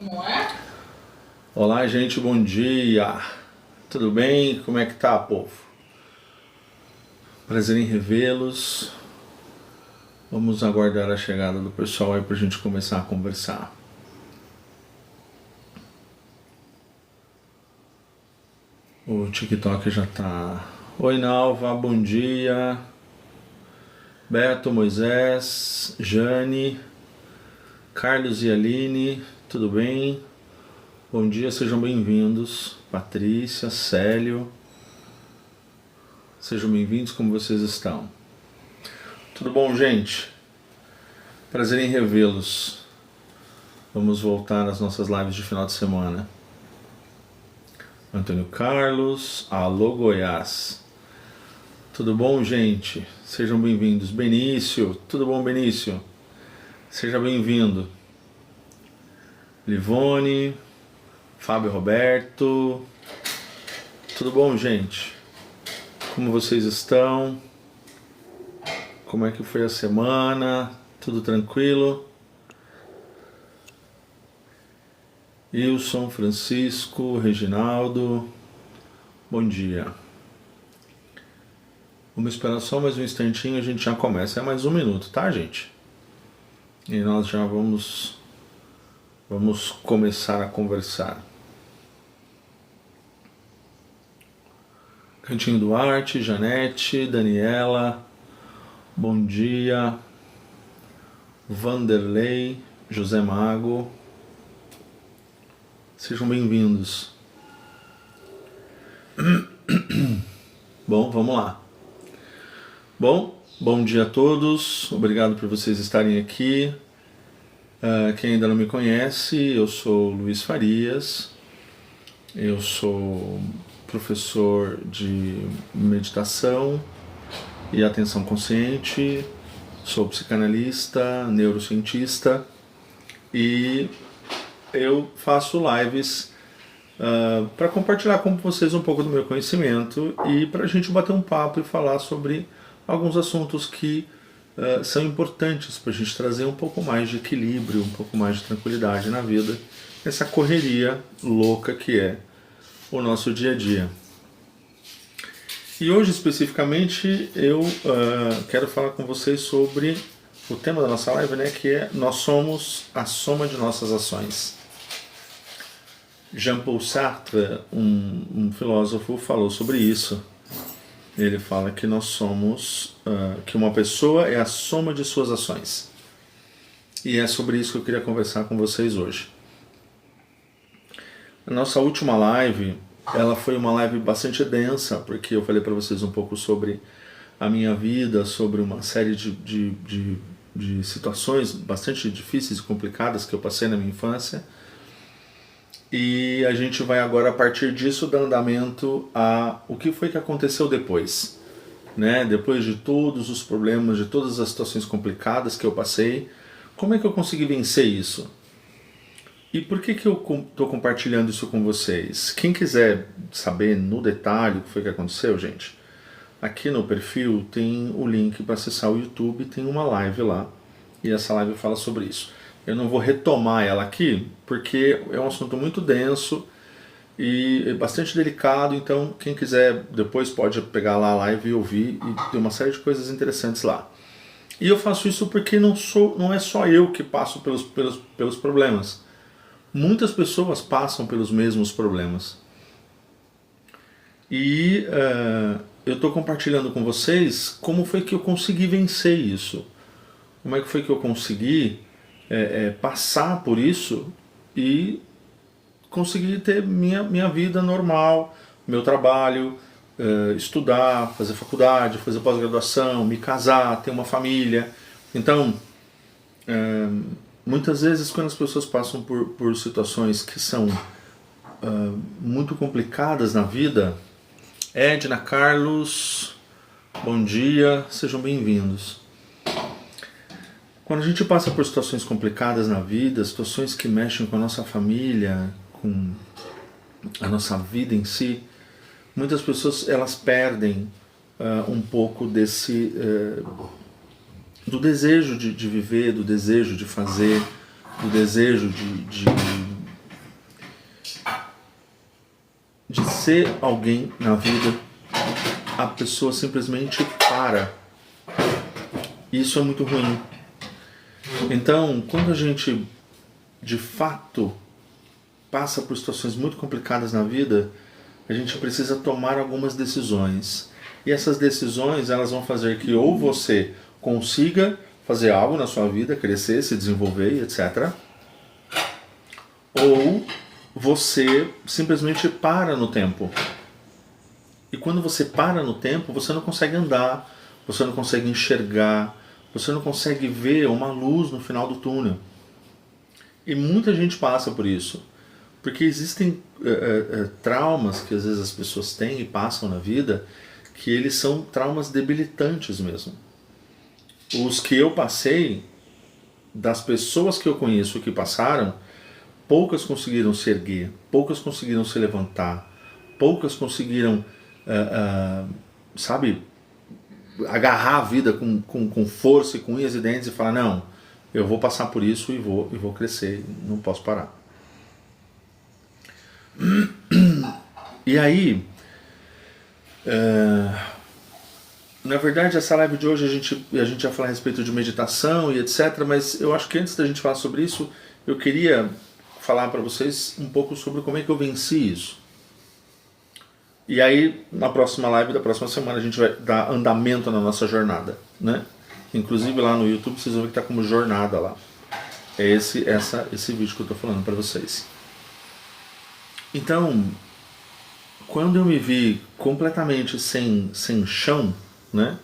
Não é? Olá, gente, bom dia. Tudo bem? Como é que tá, povo? Prazer em revê-los. Vamos aguardar a chegada do pessoal aí pra gente começar a conversar. O TikTok já tá. Oi, Nalva, bom dia. Beto, Moisés, Jane, Carlos e Aline, tudo bem? Bom dia, sejam bem-vindos. Patrícia, Célio, sejam bem-vindos, como vocês estão? Tudo bom, gente? Prazer em revê-los. Vamos voltar às nossas lives de final de semana. Antônio Carlos, alô Goiás. Tudo bom, gente? Sejam bem-vindos. Benício, tudo bom, Benício? Seja bem-vindo. Livone, Fábio Roberto. Tudo bom, gente? Como vocês estão? Como é que foi a semana? Tudo tranquilo? Wilson, Francisco, Reginaldo, bom dia. Vamos esperar só mais um instantinho, a gente já começa. É mais um minuto, tá, gente? E nós já vamos começar a conversar. Cantinho Duarte, Janete, Daniela, bom dia. Vanderlei, José Mago, sejam bem-vindos. Bom, vamos lá. Bom dia a todos, obrigado por vocês estarem aqui. Quem ainda não me conhece, eu sou Luiz Farias, eu sou professor de meditação e atenção consciente, sou psicanalista, neurocientista e eu faço lives para compartilhar com vocês um pouco do meu conhecimento e para a gente bater um papo e falar sobre alguns assuntos que são importantes para a gente trazer um pouco mais de equilíbrio, um pouco mais de tranquilidade na vida, essa correria louca que é o nosso dia a dia. E hoje especificamente eu quero falar com vocês sobre o tema da nossa live, né, que é nós somos a soma de nossas ações. Jean-Paul Sartre, um filósofo, falou sobre isso. Ele fala que nós somos, que uma pessoa é a soma de suas ações. E é sobre isso que eu queria conversar com vocês hoje. A nossa última live, ela foi uma live bastante densa, porque eu falei para vocês um pouco sobre a minha vida, sobre uma série de situações bastante difíceis e complicadas que eu passei na minha infância. E a gente vai agora, a partir disso, dar andamento a o que foi que aconteceu depois. Né? Depois de todos os problemas, de todas as situações complicadas que eu passei, como é que eu consegui vencer isso? E por que eu estou compartilhando isso com vocês? Quem quiser saber no detalhe o que foi que aconteceu, gente, aqui no perfil tem o link para acessar o YouTube, tem uma live lá, e essa live fala sobre isso. Eu não vou retomar ela aqui, porque é um assunto muito denso e bastante delicado, então quem quiser depois pode pegar lá a live e ouvir, e tem uma série de coisas interessantes lá. E eu faço isso porque não é só eu que passo pelos problemas. Muitas pessoas passam pelos mesmos problemas. E eu estou compartilhando com vocês como foi que eu consegui vencer isso. Como é que foi que eu consegui passar por isso e conseguir ter minha vida normal, meu trabalho, estudar, fazer faculdade, fazer pós-graduação, me casar, ter uma família. Então, muitas vezes quando as pessoas passam por situações que são muito complicadas na vida, Edna, Carlos, bom dia, sejam bem-vindos. Quando a gente passa por situações complicadas na vida, situações que mexem com a nossa família, com a nossa vida em si, muitas pessoas elas perdem um pouco do desejo de viver, do desejo de fazer, do desejo ser alguém na vida, a pessoa simplesmente para. Isso é muito ruim. Então, quando a gente de fato passa por situações muito complicadas na vida, a gente precisa tomar algumas decisões. E essas decisões, elas vão fazer que ou você consiga fazer algo na sua vida, crescer, se desenvolver, etc. Ou você simplesmente para no tempo. E quando você para no tempo, você não consegue andar, você não consegue enxergar, você não consegue ver uma luz no final do túnel. E muita gente passa por isso. Porque existem traumas que às vezes as pessoas têm e passam na vida, que eles são traumas debilitantes mesmo. Os que eu passei, das pessoas que eu conheço que passaram, poucas conseguiram se erguer, poucas conseguiram se levantar, poucas conseguiram, sabe, agarrar a vida com força e com unhas e dentes e falar, não, eu vou passar por isso e vou crescer, não posso parar. E aí, na verdade essa live de hoje a gente vai falar a respeito de meditação e etc, mas eu acho que antes da gente falar sobre isso, eu queria falar para vocês um pouco sobre como é que eu venci isso. E aí, na próxima live da próxima semana, a gente vai dar andamento na nossa jornada, né? Inclusive lá no YouTube vocês vão ver que está como jornada lá. É esse vídeo que eu estou falando para vocês. Então, quando eu me vi completamente sem chão, né?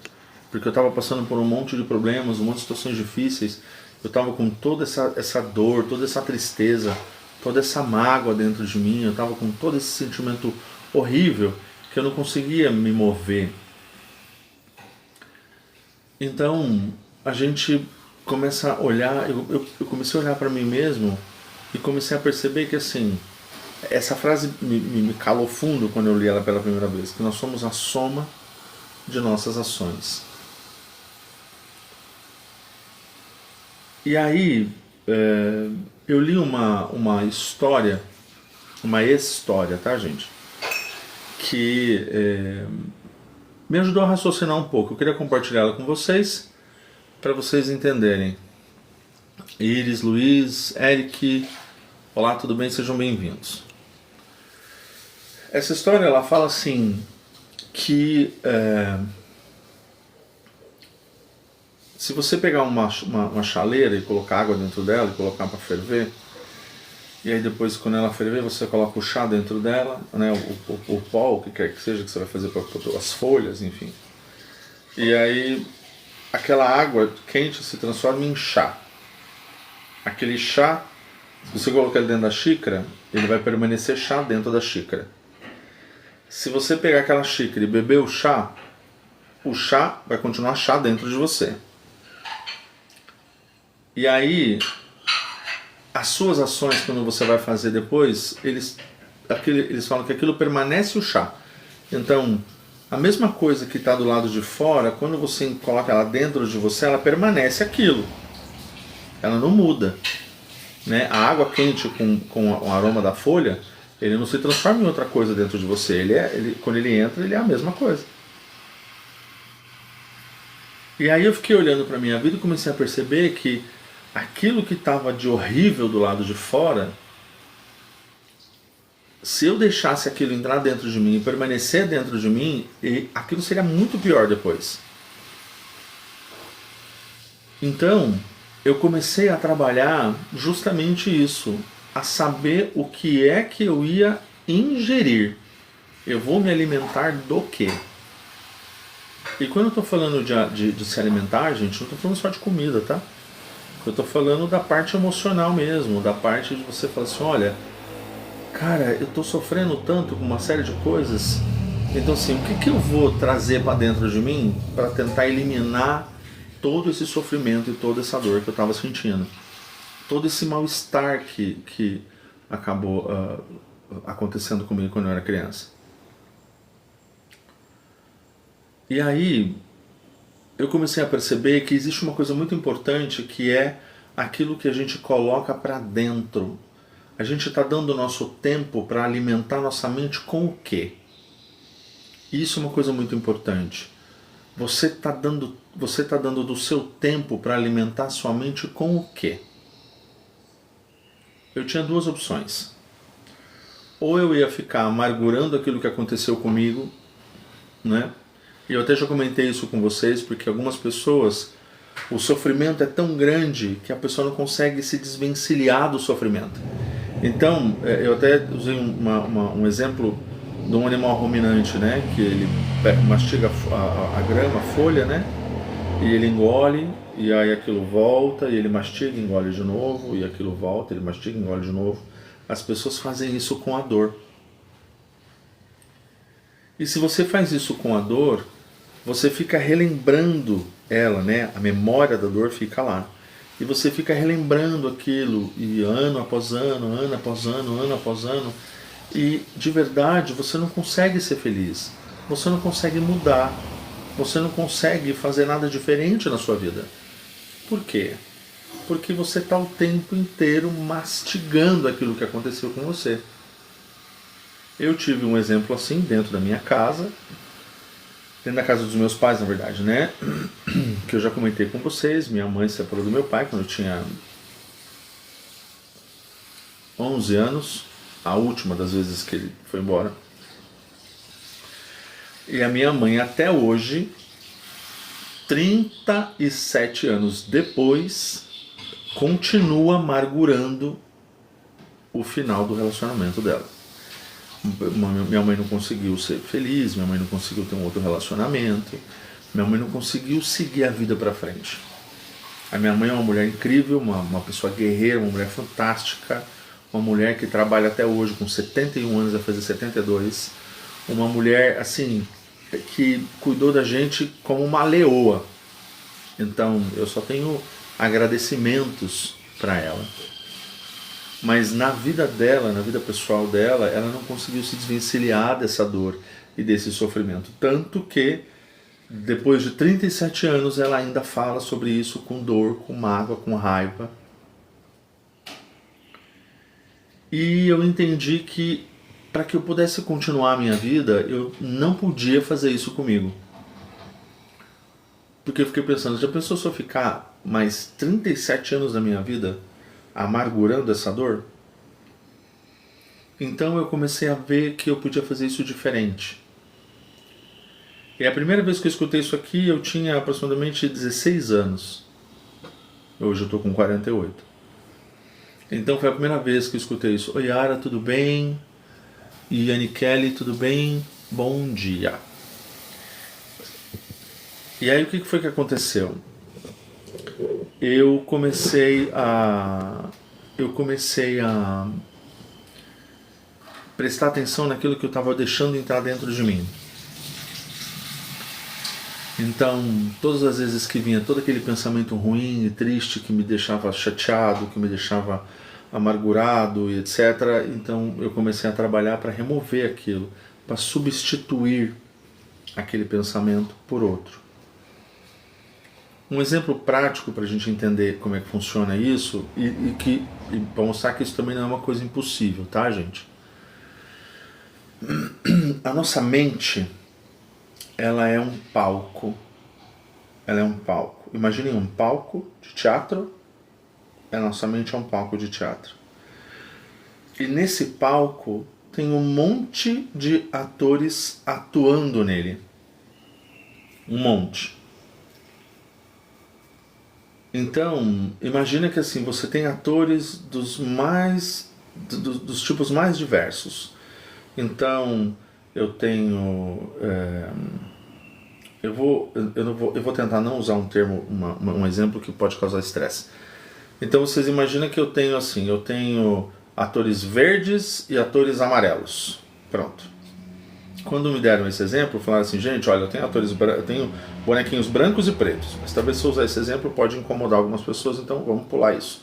Porque eu estava passando por um monte de problemas, um monte de situações difíceis, eu estava com toda essa dor, toda essa tristeza, toda essa mágoa dentro de mim, eu estava com todo esse sentimento horrível que eu não conseguia me mover. Então a gente começa a olhar, eu comecei a olhar para mim mesmo e comecei a perceber que assim, essa frase me calou fundo quando eu li ela pela primeira vez, que nós somos a soma de nossas ações. E aí eu li uma história, uma ex-história, tá, gente? Que me ajudou a raciocinar um pouco. Eu queria compartilhar ela com vocês, para vocês entenderem. Iris, Luiz, Eric, olá, tudo bem? Sejam bem-vindos. Essa história, ela fala assim, que se você pegar uma chaleira e colocar água dentro dela e colocar para ferver, e aí depois, quando ela ferver, você coloca o chá dentro dela, né, o pó, o que quer que seja que você vai fazer para as folhas, enfim. E aí aquela água quente se transforma em chá. Aquele chá, se você colocar ele dentro da xícara, ele vai permanecer chá dentro da xícara. Se você pegar aquela xícara e beber o chá vai continuar chá dentro de você. E aí, as suas ações, quando você vai fazer depois, eles falam que aquilo permanece o chá. Então, a mesma coisa que está do lado de fora, quando você coloca ela dentro de você, ela permanece aquilo. Ela não muda. Né? A água quente com o aroma da folha, ele não se transforma em outra coisa dentro de você. Quando ele entra, ele é a mesma coisa. E aí eu fiquei olhando para a minha vida e comecei a perceber que aquilo que estava de horrível do lado de fora, se eu deixasse aquilo entrar dentro de mim e permanecer dentro de mim, aquilo seria muito pior depois. Então, eu comecei a trabalhar justamente isso, a saber o que é que eu ia ingerir. Eu vou me alimentar do quê? E quando eu estou falando de se alimentar, gente, não estou falando só de comida, tá? Eu estou falando da parte emocional mesmo, da parte de você falar assim, olha, cara, eu estou sofrendo tanto com uma série de coisas, então assim, o que eu vou trazer para dentro de mim para tentar eliminar todo esse sofrimento e toda essa dor que eu estava sentindo? Todo esse mal-estar que acabou acontecendo comigo quando eu era criança. E aí eu comecei a perceber que existe uma coisa muito importante, que é aquilo que a gente coloca para dentro. a gente está dando o nosso tempo para alimentar nossa mente com o quê? Isso é uma coisa muito importante. Você está dando do seu tempo para alimentar sua mente com o quê? Eu tinha duas opções. Ou eu ia ficar amargurando aquilo que aconteceu comigo, né? E eu até já comentei isso com vocês, porque algumas pessoas, o sofrimento é tão grande que a pessoa não consegue se desvencilhar do sofrimento. Então, eu até usei um exemplo de um animal ruminante, né? Que ele mastiga a grama, a folha, né? E ele engole, e aí aquilo volta, e ele mastiga, engole de novo, e aquilo volta, ele mastiga, engole de novo. As pessoas fazem isso com a dor. E se você faz isso com a dor, você fica relembrando ela, né? A memória da dor fica lá. E você fica relembrando aquilo, e ano após ano, ano após ano, ano após ano. E de verdade você não consegue ser feliz. Você não consegue mudar. Você não consegue fazer nada diferente na sua vida. Por quê? Porque você está o tempo inteiro mastigando aquilo que aconteceu com você. Eu tive um exemplo assim dentro da minha casa, dentro da casa dos meus pais, na verdade, né? Que eu já comentei com vocês. Minha mãe se separou do meu pai quando eu tinha 11 anos, a última das vezes que ele foi embora. E a minha mãe até hoje, 37 anos depois, continua amargurando o final do relacionamento dela. Minha mãe não conseguiu ser feliz, minha mãe não conseguiu ter um outro relacionamento, minha mãe não conseguiu seguir a vida para frente. A minha mãe é uma mulher incrível, uma pessoa guerreira, uma mulher fantástica, uma mulher que trabalha até hoje com 71 anos, vai fazer 72, uma mulher assim que cuidou da gente como uma leoa. Então eu só tenho agradecimentos para ela. Mas na vida dela, na vida pessoal dela, ela não conseguiu se desvencilhar dessa dor e desse sofrimento. Tanto que, depois de 37 anos, ela ainda fala sobre isso com dor, com mágoa, com raiva. E eu entendi que, para que eu pudesse continuar a minha vida, eu não podia fazer isso comigo. Porque eu fiquei pensando, já pensou se eu ficar mais 37 anos da minha vida amargurando essa dor? Então eu comecei a ver que eu podia fazer isso diferente. E a primeira vez que eu escutei isso aqui, eu tinha aproximadamente 16 anos. Hoje eu estou com 48. Então foi a primeira vez que eu escutei isso. Oi Yara, tudo bem? E Anne Kelly, tudo bem? Bom dia. E aí o que foi que aconteceu? Eu comecei a prestar atenção naquilo que eu estava deixando entrar dentro de mim. Então, todas as vezes que vinha todo aquele pensamento ruim e triste que me deixava chateado, que me deixava amargurado e etc., então eu comecei a trabalhar para remover aquilo, para substituir aquele pensamento por outro. Um exemplo prático para a gente entender como é que funciona isso e para mostrar que isso também não é uma coisa impossível, tá, gente? A nossa mente, ela é um palco. Ela é um palco. Imaginem um palco de teatro. A nossa mente é um palco de teatro. E nesse palco tem um monte de atores atuando nele. Um monte. Então, imagina que assim, você tem atores dos tipos mais diversos. Então, eu tenho... Eu vou tentar não usar um termo, um exemplo que pode causar estresse. Então, vocês imaginam que eu tenho atores verdes e atores amarelos. Pronto. Quando me deram esse exemplo, falaram assim, gente, olha, eu tenho bonequinhos brancos e pretos. Mas talvez se eu usar esse exemplo pode incomodar algumas pessoas, então vamos pular isso.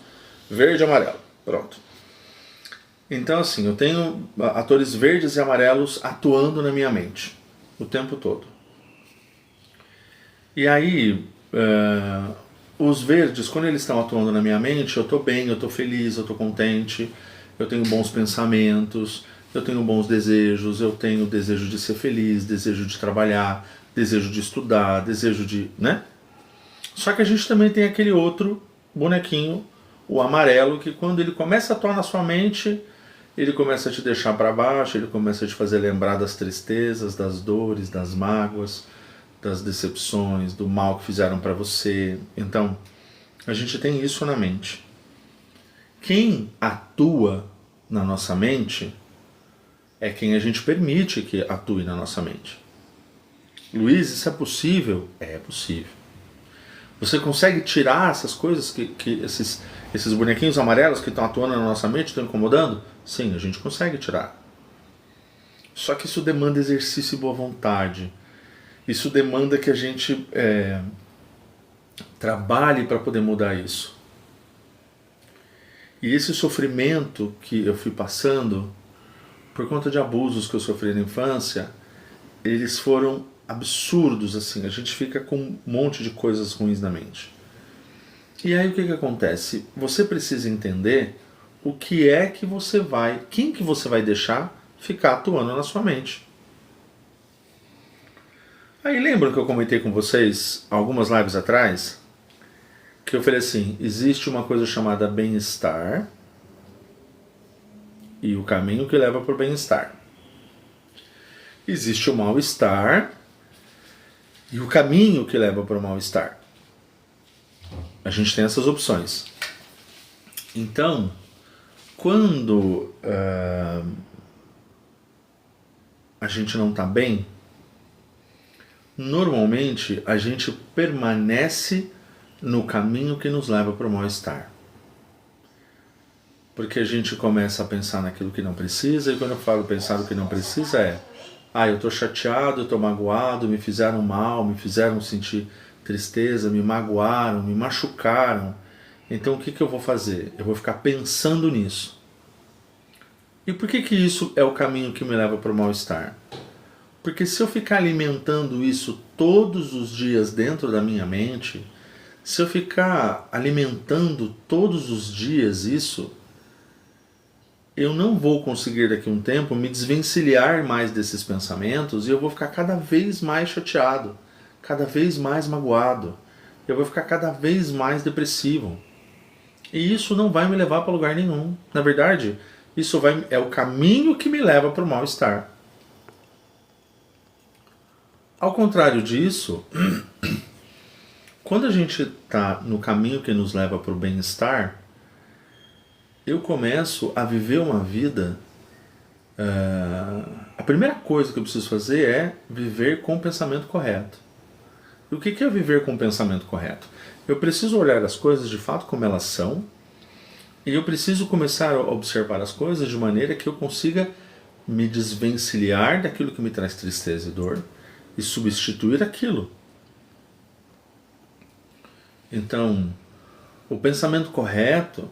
Verde e amarelo. Pronto. Então assim, eu tenho atores verdes e amarelos atuando na minha mente o tempo todo. E aí, os verdes, quando eles estão atuando na minha mente, eu estou bem, eu estou feliz, eu estou contente, eu tenho bons pensamentos, eu tenho bons desejos, eu tenho desejo de ser feliz, desejo de trabalhar, desejo de estudar, desejo de, né? Só que a gente também tem aquele outro bonequinho, o amarelo, que quando ele começa a atuar na sua mente, ele começa a te deixar para baixo, ele começa a te fazer lembrar das tristezas, das dores, das mágoas, das decepções, do mal que fizeram para você. Então, a gente tem isso na mente. Quem atua na nossa mente é quem a gente permite que atue na nossa mente. Luiz, isso é possível? É possível. Você consegue tirar essas coisas, esses bonequinhos amarelos que estão atuando na nossa mente, estão incomodando? Sim, a gente consegue tirar. Só que isso demanda exercício e boa vontade. Isso demanda que a gente trabalhe para poder mudar isso. E esse sofrimento que eu fui passando, por conta de abusos que eu sofri na infância, eles foram absurdos, assim. A gente fica com um monte de coisas ruins na mente. E aí o que acontece? Você precisa entender o que é que você vai, quem que você vai deixar ficar atuando na sua mente. Aí lembram que eu comentei com vocês algumas lives atrás? Que eu falei assim, existe uma coisa chamada bem-estar e o caminho que leva para o bem-estar. Existe o mal-estar e o caminho que leva para o mal-estar. A gente tem essas opções. Então, quando a gente não está bem, normalmente a gente permanece no caminho que nos leva para o mal-estar. Porque a gente começa a pensar naquilo que não precisa, e quando eu falo pensar no que não precisa eu estou chateado, eu estou magoado, me fizeram mal, me fizeram sentir tristeza, me magoaram, me machucaram. Então o que eu vou fazer? Eu vou ficar pensando nisso. E por que isso é o caminho que me leva para o mal-estar? Porque se eu ficar alimentando isso todos os dias dentro da minha mente, se eu ficar alimentando todos os dias isso, eu não vou conseguir daqui a um tempo me desvencilhar mais desses pensamentos e eu vou ficar cada vez mais chateado, cada vez mais magoado, eu vou ficar cada vez mais depressivo. E isso não vai me levar para lugar nenhum. Na verdade, isso é o caminho que me leva para o mal-estar. Ao contrário disso, quando a gente está no caminho que nos leva para o bem-estar, eu começo a viver uma vida... a primeira coisa que eu preciso fazer é viver com o pensamento correto. E o que é viver com o pensamento correto? Eu preciso olhar as coisas de fato como elas são, e eu preciso começar a observar as coisas de maneira que eu consiga me desvencilhar daquilo que me traz tristeza e dor e substituir aquilo. Então, o pensamento correto,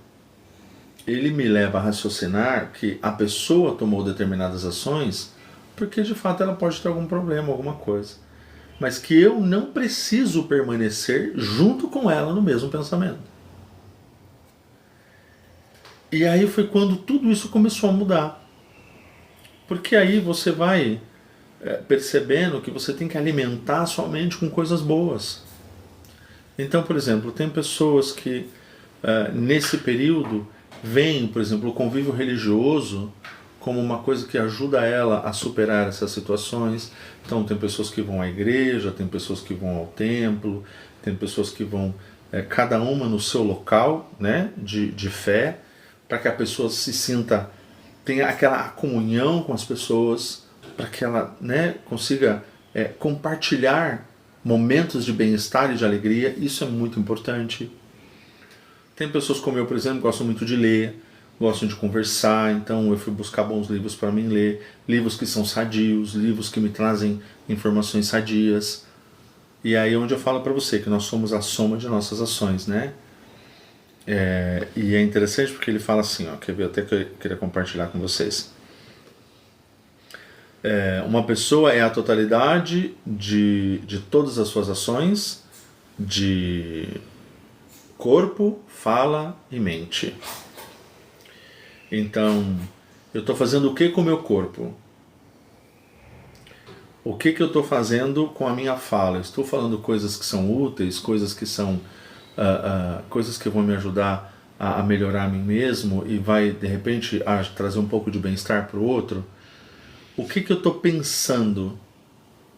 ele me leva a raciocinar que a pessoa tomou determinadas ações porque de fato ela pode ter algum problema, alguma coisa. Mas que eu não preciso permanecer junto com ela no mesmo pensamento. E aí foi quando tudo isso começou a mudar. Porque aí você vai percebendo que você tem que alimentar a sua mente com coisas boas. Então, por exemplo, tem pessoas que nesse período veem, por exemplo, o convívio religioso como uma coisa que ajuda ela a superar essas situações. Então tem pessoas que vão à igreja, tem pessoas que vão ao templo, tem pessoas que vão, cada uma no seu local, né, de fé, para que a pessoa se sinta, tenha aquela comunhão com as pessoas, para que ela, né, consiga compartilhar momentos de bem-estar e de alegria. Isso é muito importante. Tem pessoas como eu, por exemplo, que gostam muito de ler, gostam de conversar, então eu fui buscar bons livros para mim ler, livros que são sadios, livros que me trazem informações sadias. E aí é onde eu falo para você que nós somos a soma de nossas ações, né? E é interessante porque ele fala assim, ó, quer ver, até que eu queria compartilhar com vocês. Uma pessoa é a totalidade de todas as suas ações, de corpo, fala e mente. Então, eu estou fazendo o que com o meu corpo? O que eu estou fazendo com a minha fala? Estou falando coisas que são úteis, coisas que são coisas que vão me ajudar a melhorar a mim mesmo e vai, de repente, trazer um pouco de bem-estar para o outro? O que eu estou pensando?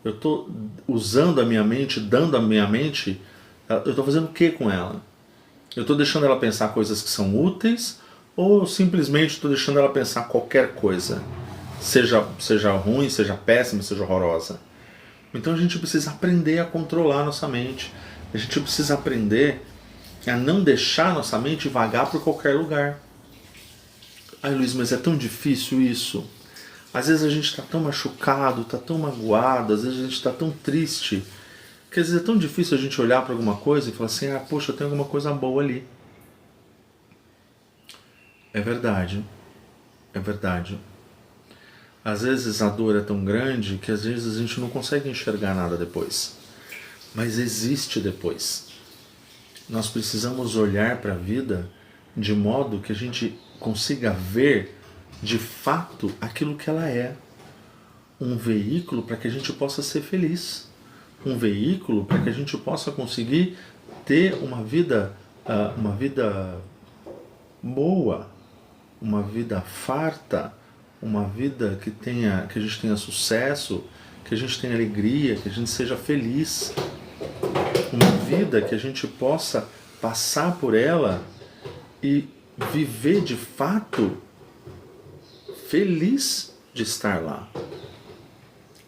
Eu estou usando a minha mente, dando a minha mente, eu estou fazendo o que com ela? Eu estou deixando ela pensar coisas que são úteis ou simplesmente estou deixando ela pensar qualquer coisa? Seja ruim, seja péssima, seja horrorosa. Então a gente precisa aprender a controlar a nossa mente. A gente precisa aprender a não deixar a nossa mente vagar por qualquer lugar. Ai, Luiz, mas é tão difícil isso. Às vezes a gente está tão machucado, está tão magoado, às vezes a gente está tão triste, que às vezes é tão difícil a gente olhar para alguma coisa e falar assim, poxa, tem alguma coisa boa ali. É verdade. É verdade. Às vezes a dor é tão grande que às vezes a gente não consegue enxergar nada depois. Mas existe depois. Nós precisamos olhar para a vida de modo que a gente consiga ver de fato aquilo que ela é. Um veículo para que a gente possa ser feliz. Um veículo para que a gente possa conseguir ter uma vida boa, uma vida farta, uma vida que a gente tenha sucesso, que a gente tenha alegria, que a gente seja feliz. Uma vida que a gente possa passar por ela e viver de fato feliz de estar lá.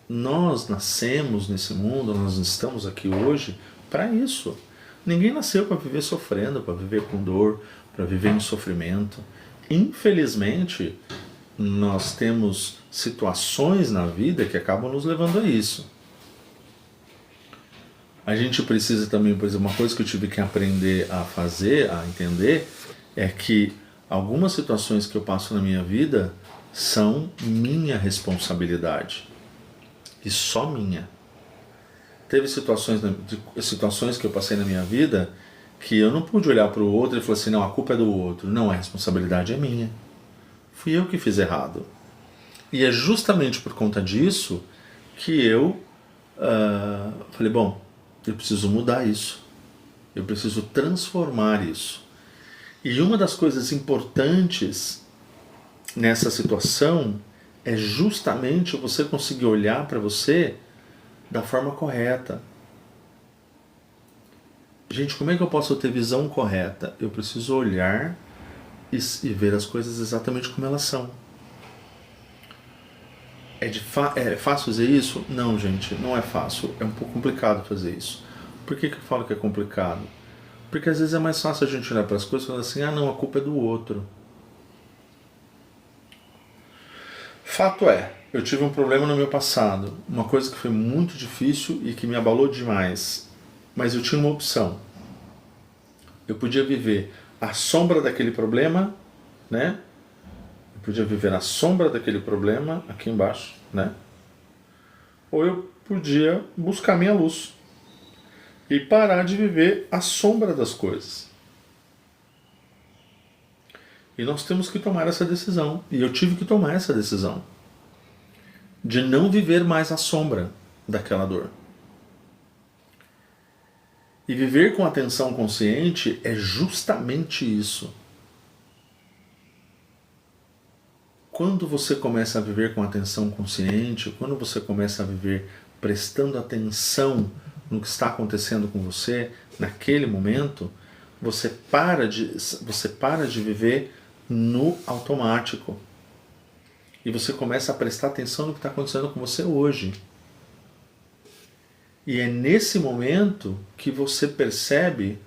Nós nascemos nesse mundo, nós estamos aqui hoje para isso. Ninguém nasceu para viver sofrendo, para viver com dor, para viver em sofrimento. Infelizmente, nós temos situações na vida que acabam nos levando a isso. A gente precisa também, por exemplo, uma coisa que eu tive que aprender a fazer, a entender, é que algumas situações que eu passo na minha vida são minha responsabilidade. E só minha. Teve situações que eu passei na minha vida que eu não pude olhar para o outro e falar assim, não, a culpa é do outro. Não, a responsabilidade é minha. Fui eu que fiz errado. E é justamente por conta disso que eu falei, bom, eu preciso mudar isso. Eu preciso transformar isso. E uma das coisas importantes nessa situação é justamente você conseguir olhar para você da forma correta. Gente, como é que eu posso ter visão correta? Eu preciso olhar e ver as coisas exatamente como elas são. É fácil fazer isso? Não, gente, não é fácil. É um pouco complicado fazer isso. Por que eu falo que é complicado? Porque às vezes é mais fácil a gente olhar para as coisas e falar assim, não, a culpa é do outro. Fato é, eu tive um problema no meu passado, uma coisa que foi muito difícil e que me abalou demais. Mas eu tinha uma opção. Eu podia viver à sombra daquele problema, né? Eu podia viver na sombra daquele problema, aqui embaixo, né? Ou eu podia buscar minha luz e parar de viver à sombra das coisas. E nós temos que tomar essa decisão. E eu tive que tomar essa decisão de não viver mais à sombra daquela dor. E viver com atenção consciente é justamente isso. Quando você começa a viver com atenção consciente, quando você começa a viver prestando atenção no que está acontecendo com você naquele momento, você para de viver no automático. E você começa a prestar atenção no que está acontecendo com você hoje. E é nesse momento que você percebe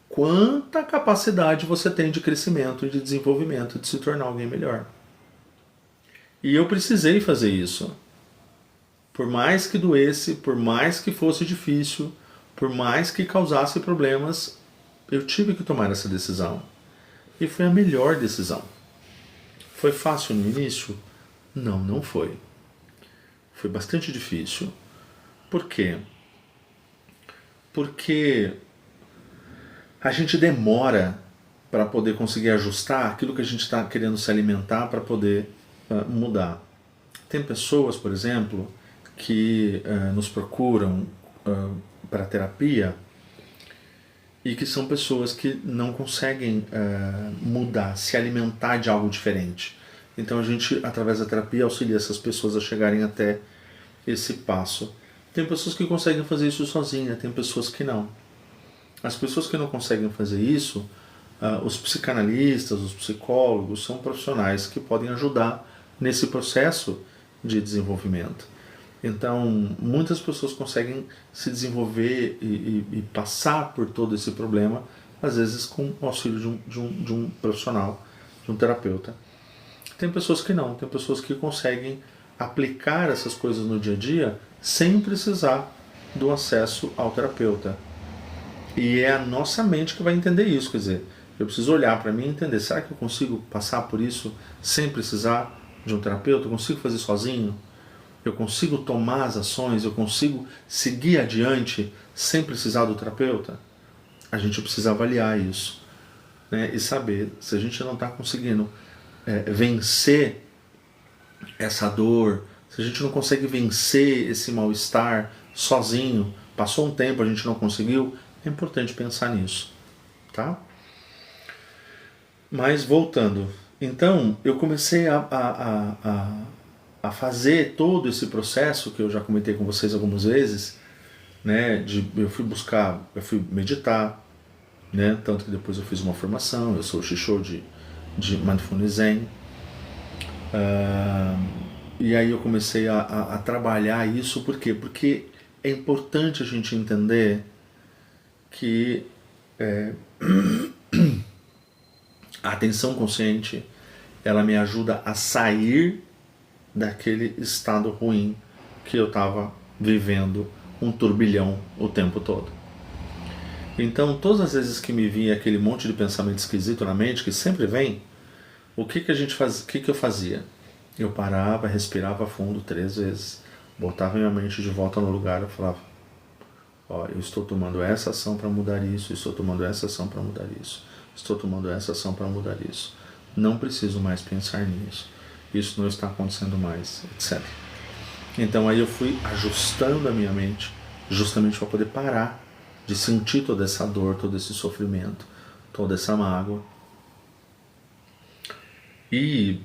quanta capacidade você tem de crescimento e de desenvolvimento, de se tornar alguém melhor. E eu precisei fazer isso. Por mais que doesse, por mais que fosse difícil, por mais que causasse problemas, eu tive que tomar essa decisão. E foi a melhor decisão. Foi fácil no início? Não, não foi. Foi bastante difícil. Por quê? Porque a gente demora para poder conseguir ajustar aquilo que a gente está querendo se alimentar para poder mudar. Tem pessoas, por exemplo, que nos procuram para terapia e que são pessoas que não conseguem mudar, se alimentar de algo diferente. Então a gente, através da terapia, auxilia essas pessoas a chegarem até esse passo. Tem pessoas que conseguem fazer isso sozinha, tem pessoas que não. As pessoas que não conseguem fazer isso, os psicanalistas, os psicólogos, são profissionais que podem ajudar nesse processo de desenvolvimento. Então, muitas pessoas conseguem se desenvolver e passar por todo esse problema, às vezes com o auxílio de um profissional, de um terapeuta. Tem pessoas que não, tem pessoas que conseguem aplicar essas coisas no dia a dia sem precisar do acesso ao terapeuta. E é a nossa mente que vai entender isso, quer dizer, eu preciso olhar para mim e entender, será que eu consigo passar por isso sem precisar de um terapeuta? Eu consigo fazer sozinho? Eu consigo tomar as ações? Eu consigo seguir adiante sem precisar do terapeuta? A gente precisa avaliar isso, né? E saber se a gente não está conseguindo vencer essa dor, se a gente não consegue vencer esse mal-estar sozinho, passou um tempo, a gente não conseguiu, é importante pensar nisso, tá? Mas voltando, então eu comecei a fazer todo esse processo que eu já comentei com vocês algumas vezes, né? Eu fui meditar, né? Tanto que depois eu fiz uma formação, eu sou o Shisho de Mindfulness Zen. E aí eu comecei a trabalhar isso, por quê? Porque é importante a gente entender que a atenção consciente, ela me ajuda a sair daquele estado ruim que eu estava vivendo, um turbilhão o tempo todo. Então, todas as vezes que me vinha aquele monte de pensamento esquisito na mente, que sempre vem, o que eu fazia? Eu parava, respirava fundo 3 vezes, botava minha mente de volta no lugar e falava, ó, eu estou tomando essa ação para mudar isso, estou tomando essa ação para mudar isso, estou tomando essa ação para mudar isso. Não preciso mais pensar nisso. Isso não está acontecendo mais, etc. Então aí eu fui ajustando a minha mente, justamente para poder parar de sentir toda essa dor, todo esse sofrimento, toda essa mágoa. E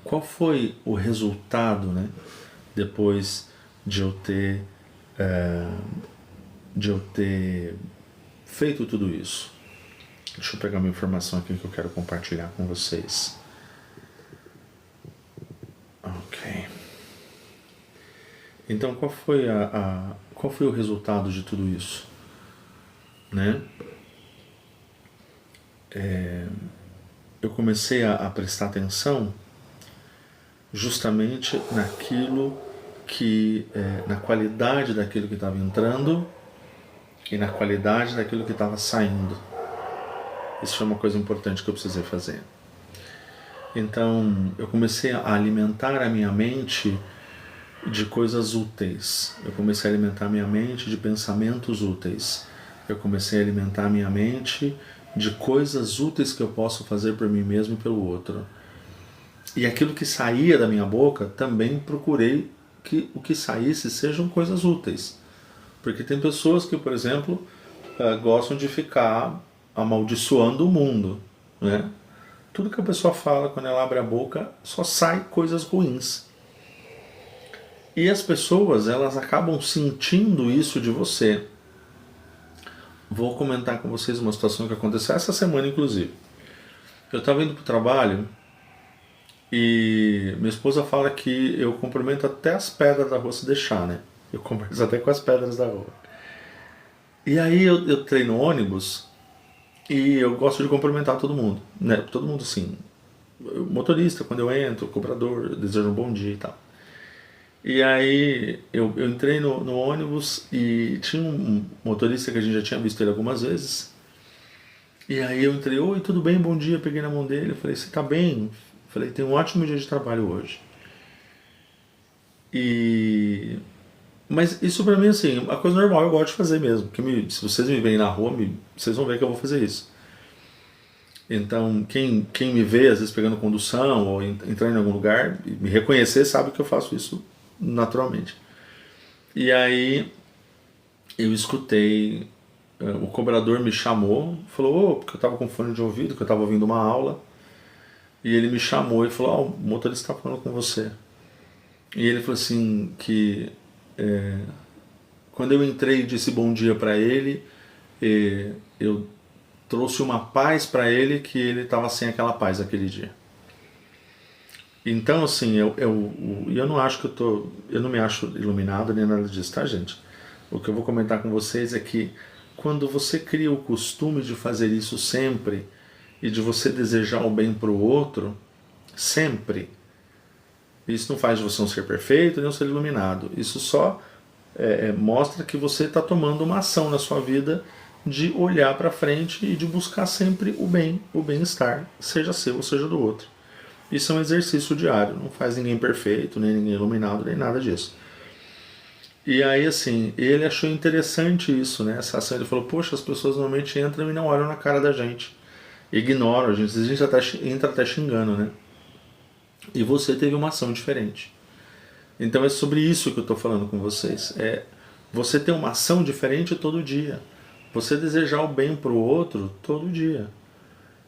qual foi o resultado, né, depois de eu ter feito tudo isso? Deixa eu pegar uma informação aqui que eu quero compartilhar com vocês. Ok. Então, qual foi o resultado de tudo isso, né? Eu comecei a prestar atenção justamente naquilo que, na qualidade daquilo que estava entrando e na qualidade daquilo que estava saindo. Isso foi uma coisa importante que eu precisei fazer. Então, eu comecei a alimentar a minha mente de coisas úteis. Eu comecei a alimentar a minha mente de pensamentos úteis. Eu comecei a alimentar a minha mente de coisas úteis que eu posso fazer por mim mesmo e pelo outro. E aquilo que saía da minha boca, também procurei que o que saísse sejam coisas úteis. Porque tem pessoas que, por exemplo, gostam de ficar amaldiçoando o mundo, né? Tudo que a pessoa fala, quando ela abre a boca, só sai coisas ruins. E as pessoas, elas acabam sentindo isso de você. Vou comentar com vocês uma situação que aconteceu essa semana, inclusive. Eu estava indo para o trabalho e minha esposa fala que eu cumprimento até as pedras da rua se deixar, né? Eu converso até com as pedras da rua. E aí eu treino ônibus e eu gosto de cumprimentar todo mundo, né? Todo mundo, sim. O motorista, quando eu entro, o cobrador, deseja um bom dia e tal. E aí eu entrei no ônibus e tinha um motorista que a gente já tinha visto ele algumas vezes. E aí eu entrei, oi, tudo bem, bom dia, peguei na mão dele, eu falei, você tá bem? Eu falei, tem um ótimo dia de trabalho hoje. Mas isso pra mim, assim, uma coisa normal, eu gosto de fazer mesmo. Porque se vocês me veem na rua, vocês vão ver que eu vou fazer isso. Então, quem me vê, às vezes pegando condução ou entrando em algum lugar, e me reconhecer, sabe que eu faço isso naturalmente. E aí eu escutei, o cobrador me chamou, falou, porque eu estava com fone de ouvido, que eu estava ouvindo uma aula, e ele me chamou e falou, o motorista está falando com você. E ele falou assim, que quando eu entrei e disse bom dia para ele, eu trouxe uma paz para ele que ele estava sem aquela paz aquele dia. Então, assim, eu não acho que eu não me acho iluminado nem nada disso, tá, gente? O que eu vou comentar com vocês é que quando você cria o costume de fazer isso sempre e de você desejar o bem para o outro, sempre, isso não faz de você um ser perfeito nem um ser iluminado. Isso só mostra que você está tomando uma ação na sua vida de olhar para frente e de buscar sempre o bem, o bem-estar, seja seu ou seja do outro. Isso é um exercício diário, não faz ninguém perfeito, nem ninguém iluminado, nem nada disso. E aí, assim, ele achou interessante isso, né? Essa ação. Ele falou, poxa, as pessoas normalmente entram e não olham na cara da gente. Ignoram a gente até, entra até xingando, né? E você teve uma ação diferente. Então é sobre isso que eu estou falando com vocês. É você ter uma ação diferente todo dia. Você desejar o bem para o outro todo dia.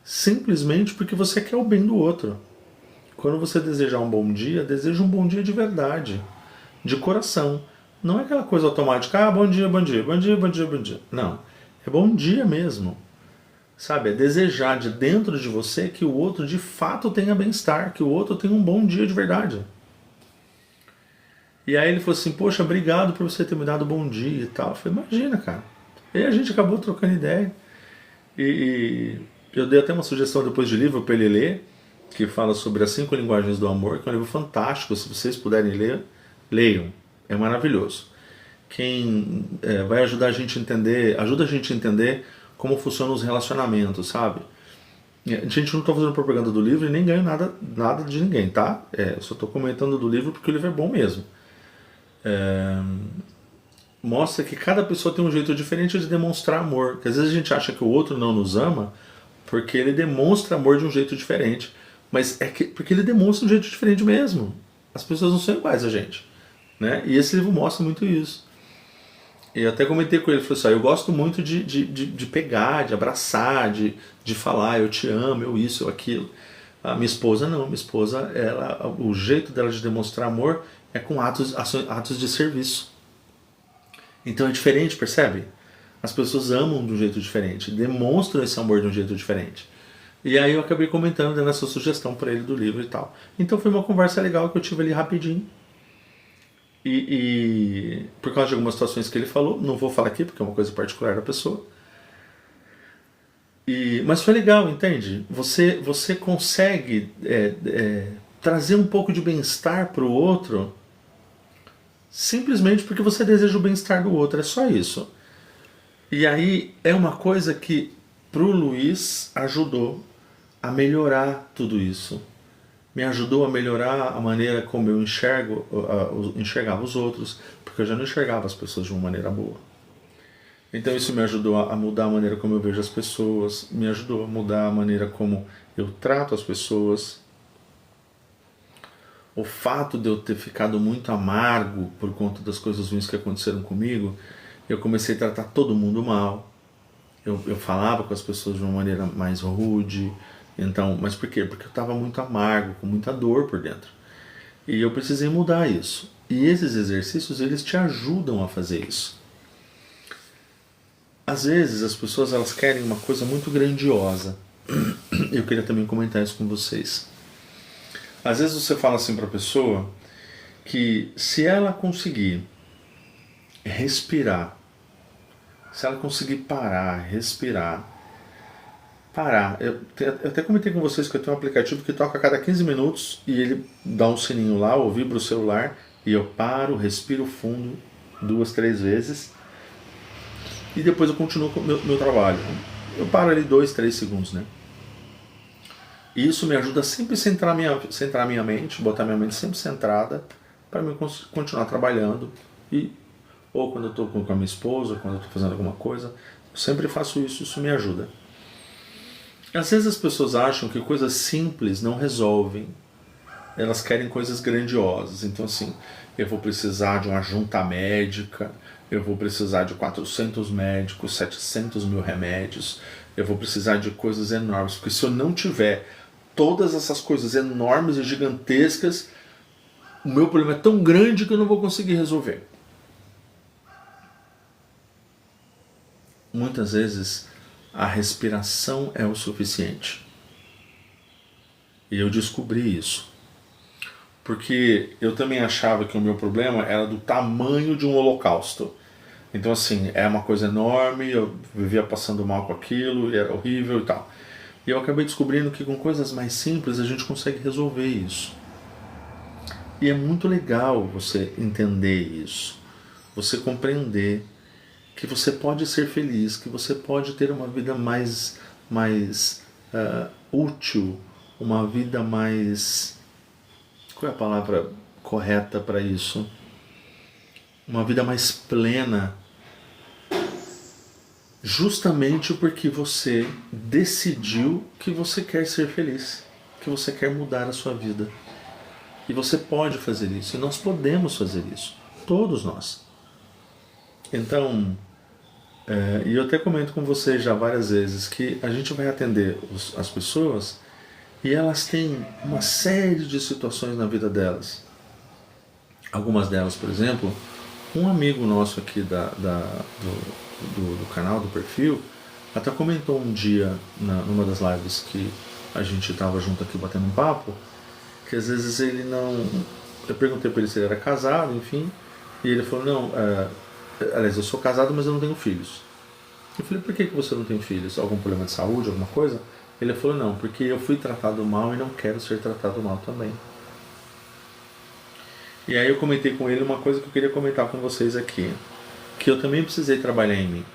Simplesmente porque você quer o bem do outro. Quando você desejar um bom dia, deseja um bom dia de verdade, de coração. Não é aquela coisa automática, bom dia, bom dia, bom dia, bom dia, bom dia. Não, é bom dia mesmo. Sabe, é desejar de dentro de você que o outro de fato tenha bem-estar, que o outro tenha um bom dia de verdade. E aí ele falou assim, poxa, obrigado por você ter me dado bom dia e tal. Eu falei, imagina, cara. E aí a gente acabou trocando ideia. E eu dei até uma sugestão depois de livro para ele ler, que fala sobre as 5 linguagens do amor, que é um livro fantástico, se vocês puderem ler, leiam, é maravilhoso. Quem vai ajudar a gente a entender, ajuda a gente a entender como funcionam os relacionamentos, sabe? A gente não está fazendo propaganda do livro e nem ganha nada de ninguém, tá? Eu só estou comentando do livro porque o livro é bom mesmo. Mostra que cada pessoa tem um jeito diferente de demonstrar amor, que às vezes a gente acha que o outro não nos ama porque ele demonstra amor de um jeito diferente. Mas porque ele demonstra um jeito diferente mesmo. As pessoas não são iguais a gente. Né? E esse livro mostra muito isso. E eu até comentei com ele, falei assim, eu gosto muito de pegar, de abraçar, de falar, eu te amo, eu isso, eu aquilo. A minha esposa não, minha esposa, o jeito dela de demonstrar amor é com atos de serviço. Então é diferente, percebe? As pessoas amam de um jeito diferente, demonstram esse amor de um jeito diferente. E aí eu acabei comentando, dando essa sugestão para ele do livro e tal. Então foi uma conversa legal que eu tive ali rapidinho. E por causa de algumas situações que ele falou, não vou falar aqui porque é uma coisa particular da pessoa. Mas foi legal, entende? Você consegue trazer um pouco de bem-estar para o outro simplesmente porque você deseja o bem-estar do outro, é só isso. E aí é uma coisa que pro Luiz ajudou a melhorar tudo isso. Me ajudou a melhorar a maneira como eu enxergava os outros, porque eu já não enxergava as pessoas de uma maneira boa. Então isso me ajudou a mudar a maneira como eu vejo as pessoas, me ajudou a mudar a maneira como eu trato as pessoas. O fato de eu ter ficado muito amargo por conta das coisas ruins que aconteceram comigo, eu comecei a tratar todo mundo mal. Eu falava com as pessoas de uma maneira mais rude. Então, mas por quê? Porque eu estava muito amargo, com muita dor por dentro. E eu precisei mudar isso. E esses exercícios, eles te ajudam a fazer isso. Às vezes as pessoas elas querem uma coisa muito grandiosa. Eu queria também comentar isso com vocês. Às vezes você fala assim para a pessoa que se ela conseguir respirar, se ela conseguir parar, respirar, eu até comentei com vocês que eu tenho um aplicativo que toca a cada 15 minutos e ele dá um sininho lá, ou vibra o celular, e eu paro, respiro fundo 2, 3 vezes e depois eu continuo com o meu trabalho. Eu paro ali 2, 3 segundos, né? E isso me ajuda a sempre centrar minha mente, botar minha mente sempre centrada para eu continuar trabalhando. Ou quando eu estou com a minha esposa, quando eu estou fazendo alguma coisa, eu sempre faço isso, isso me ajuda. Às vezes as pessoas acham que coisas simples não resolvem. Elas querem coisas grandiosas. Então assim, eu vou precisar de uma junta médica, eu vou precisar de 400 médicos, 700 mil remédios, eu vou precisar de coisas enormes, porque se eu não tiver todas essas coisas enormes e gigantescas, o meu problema é tão grande que eu não vou conseguir resolver. Muitas vezes a respiração é o suficiente. E eu descobri isso. Porque eu também achava que o meu problema era do tamanho de um holocausto. Então assim, é uma coisa enorme, eu vivia passando mal com aquilo, era horrível e tal. E eu acabei descobrindo que com coisas mais simples a gente consegue resolver isso. E é muito legal você entender isso, você compreender que você pode ser feliz, que você pode ter uma vida mais útil, uma vida mais... Qual é a palavra correta para isso? Uma vida mais plena, justamente porque você decidiu que você quer ser feliz, que você quer mudar a sua vida. E você pode fazer isso, e nós podemos fazer isso, todos nós. Então, e eu até comento com vocês já várias vezes que a gente vai atender as pessoas e elas têm uma série de situações na vida delas. Algumas delas, por exemplo, um amigo nosso aqui do canal, do perfil, até comentou um dia numa das lives que a gente estava junto aqui batendo um papo, que às vezes ele não... Eu perguntei para ele se ele era casado, enfim, e ele falou, não, aliás, eu sou casado, mas eu não tenho filhos. Eu falei, por que você não tem filhos? Algum problema de saúde, alguma coisa? Ele falou, não, porque eu fui tratado mal e não quero ser tratado mal também. E aí eu comentei com ele uma coisa que eu queria comentar com vocês aqui, que eu também precisei trabalhar em mim.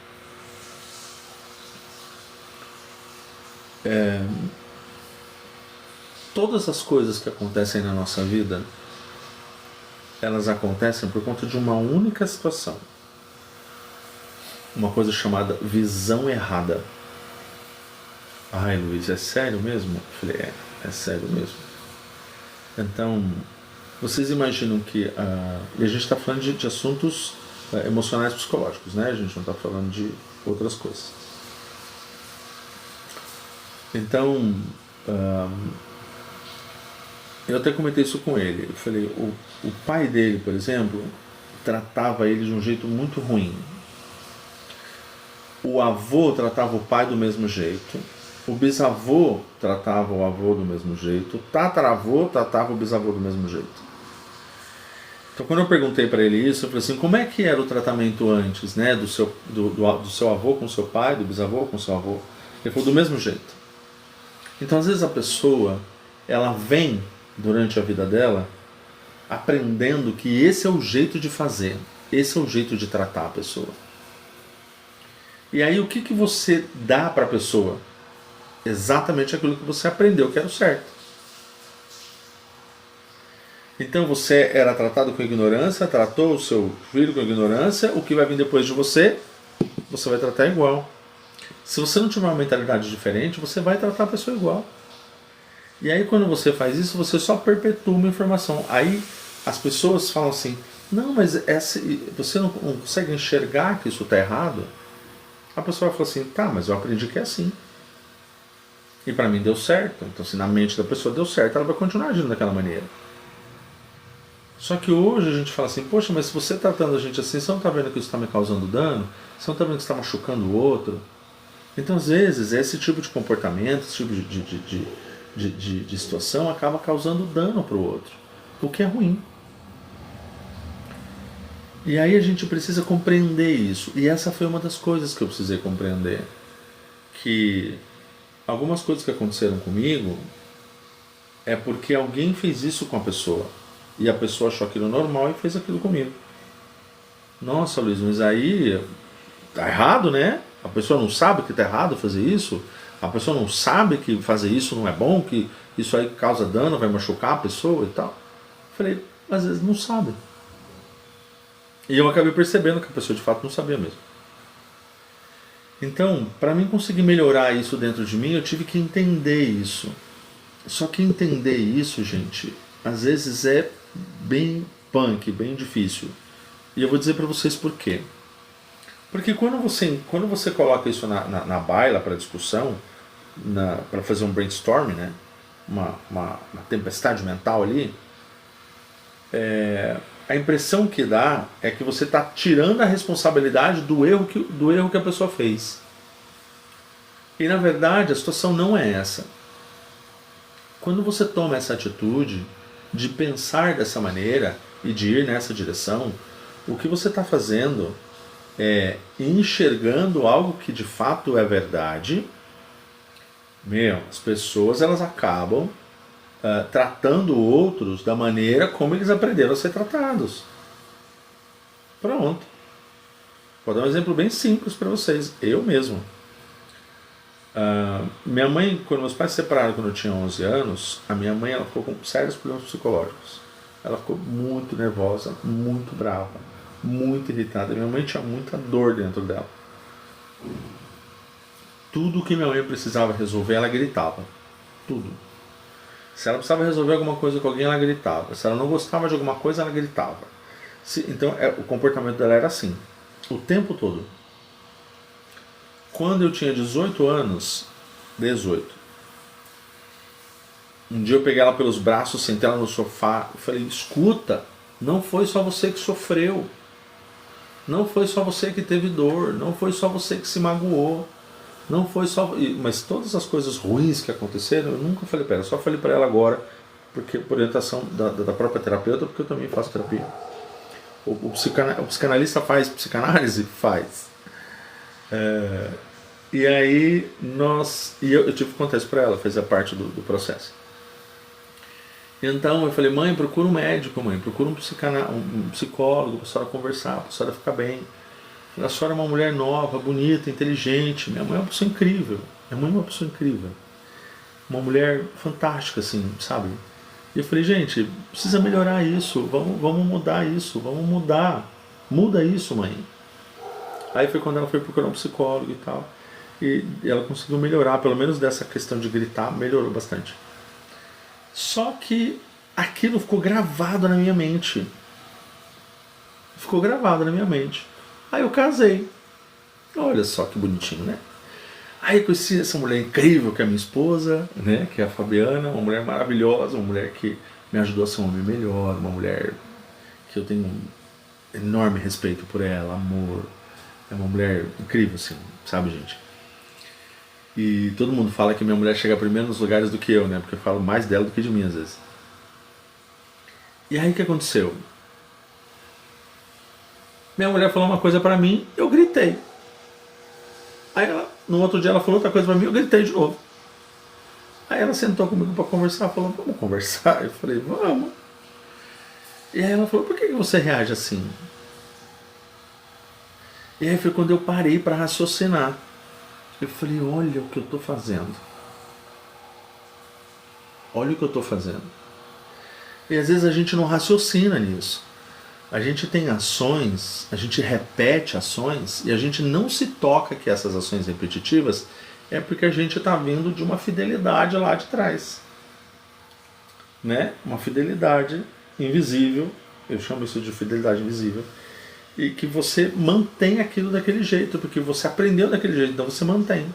Todas as coisas que acontecem na nossa vida, elas acontecem por conta de uma única situação. Uma coisa chamada visão errada. Ai, Luiz, é sério mesmo? Eu falei, é sério mesmo. Então, vocês imaginam que... e a gente está falando de assuntos emocionais psicológicos, né? A gente não está falando de outras coisas. Então, eu até comentei isso com ele. Eu falei, o pai dele, por exemplo, tratava ele de um jeito muito ruim. O avô tratava o pai do mesmo jeito. O bisavô tratava o avô do mesmo jeito. O tataravô tratava o bisavô do mesmo jeito. Então, quando eu perguntei para ele isso, eu falei assim, como é que era o tratamento antes, né, do seu avô com o seu pai, do bisavô com o seu avô? Ele falou, do mesmo jeito. Então, às vezes a pessoa, ela vem, durante a vida dela, aprendendo que esse é o jeito de fazer, esse é o jeito de tratar a pessoa. E aí, o que você dá para a pessoa? Exatamente aquilo que você aprendeu que era o certo. Então você era tratado com ignorância, tratou o seu filho com ignorância, o que vai vir depois de você, você vai tratar igual. Se você não tiver uma mentalidade diferente, você vai tratar a pessoa igual. E aí quando você faz isso, você só perpetua uma informação. Aí as pessoas falam assim, não, mas você não consegue enxergar que isso está errado? A pessoa fala assim, tá, mas eu aprendi que é assim. E para mim deu certo. Então se na mente da pessoa deu certo, ela vai continuar agindo daquela maneira. Só que hoje a gente fala assim, poxa, mas se você está tratando a gente assim, você não está vendo que isso está me causando dano? Você não está vendo que está machucando o outro? Então às vezes esse tipo de comportamento, esse tipo de situação acaba causando dano para o outro. O que é ruim. E aí a gente precisa compreender isso. E essa foi uma das coisas que eu precisei compreender. Que algumas coisas que aconteceram comigo é porque alguém fez isso com a pessoa. E a pessoa achou aquilo normal e fez aquilo comigo. Nossa, Luiz, mas aí tá errado, né? A pessoa não sabe que tá errado fazer isso? A pessoa não sabe que fazer isso não é bom? Que isso aí causa dano, vai machucar a pessoa e tal? Falei, às vezes não sabe. E eu acabei percebendo que a pessoa de fato não sabia mesmo. Então, para mim conseguir melhorar isso dentro de mim, eu tive que entender isso. Só que entender isso, gente, às vezes é bem punk, bem difícil. E eu vou dizer para vocês por quê. Porque quando você coloca isso na baila para discussão, para fazer um brainstorm, né? Uma tempestade mental ali, a impressão que dá é que você está tirando a responsabilidade do erro que a pessoa fez. E na verdade a situação não é essa. Quando você toma essa atitude de pensar dessa maneira e de ir nessa direção, o que você está fazendo é enxergando algo que de fato é verdade. As pessoas elas acabam tratando outros da maneira como eles aprenderam a ser tratados. Pronto. Vou dar um exemplo bem simples para vocês. Eu mesmo. Minha mãe, quando meus pais se separaram quando eu tinha 11 anos, a minha mãe ela ficou com sérios problemas psicológicos. Ela ficou muito nervosa, muito brava, muito irritada. Minha mãe tinha muita dor dentro dela. Tudo que minha mãe precisava resolver, ela gritava. Tudo. Se ela precisava resolver alguma coisa com alguém, ela gritava. Se ela não gostava de alguma coisa, ela gritava. Então, o comportamento dela era assim, o tempo todo. Quando eu tinha 18 anos, um dia eu peguei ela pelos braços, sentei ela no sofá e falei, escuta, não foi só você que sofreu. Não foi só você que teve dor. Não foi só você que se magoou. Não foi só... Mas todas as coisas ruins que aconteceram, eu nunca falei para ela. Eu só falei para ela agora, porque por orientação da própria terapeuta, porque eu também faço terapia. O psicanalista faz psicanálise? Faz. E aí eu tive que contar isso para ela, fazia parte do processo. Então eu falei, mãe, procura um médico, mãe, procura um psicólogo para a senhora conversar, para a senhora ficar bem. A senhora é uma mulher nova, bonita, inteligente. Minha mãe é uma pessoa incrível. Minha mãe é uma pessoa incrível. Uma mulher fantástica, assim, sabe? E eu falei, gente, precisa melhorar isso. Vamos mudar isso. Vamos mudar. Muda isso, mãe. Aí foi quando ela foi procurar um psicólogo e tal. E ela conseguiu melhorar, pelo menos dessa questão de gritar, melhorou bastante. Só que aquilo ficou gravado na minha mente. Ficou gravado na minha mente. Aí eu casei. Olha só que bonitinho, né? Aí eu conheci essa mulher incrível que é a minha esposa, né? Que é a Fabiana, uma mulher maravilhosa, uma mulher que me ajudou a ser um homem melhor, uma mulher que eu tenho um enorme respeito por ela, amor. É uma mulher incrível, assim, sabe, gente? E todo mundo fala que minha mulher chega primeiro nos lugares do que eu, né? Porque eu falo mais dela do que de mim, às vezes. E aí o que aconteceu? Minha mulher falou uma coisa pra mim, eu gritei. Aí no outro dia ela falou outra coisa pra mim, eu gritei de novo. Aí ela sentou comigo pra conversar, falou, vamos conversar? Eu falei, vamos. E aí ela falou, por que você reage assim? E aí foi quando eu parei pra raciocinar. Eu falei, olha o que eu tô fazendo. Olha o que eu tô fazendo. E às vezes a gente não raciocina nisso. A gente tem ações, a gente repete ações e a gente não se toca que essas ações repetitivas é porque a gente está vindo de uma fidelidade lá de trás. Né? Uma fidelidade invisível, eu chamo isso de fidelidade invisível, e que você mantém aquilo daquele jeito, porque você aprendeu daquele jeito, então você mantém.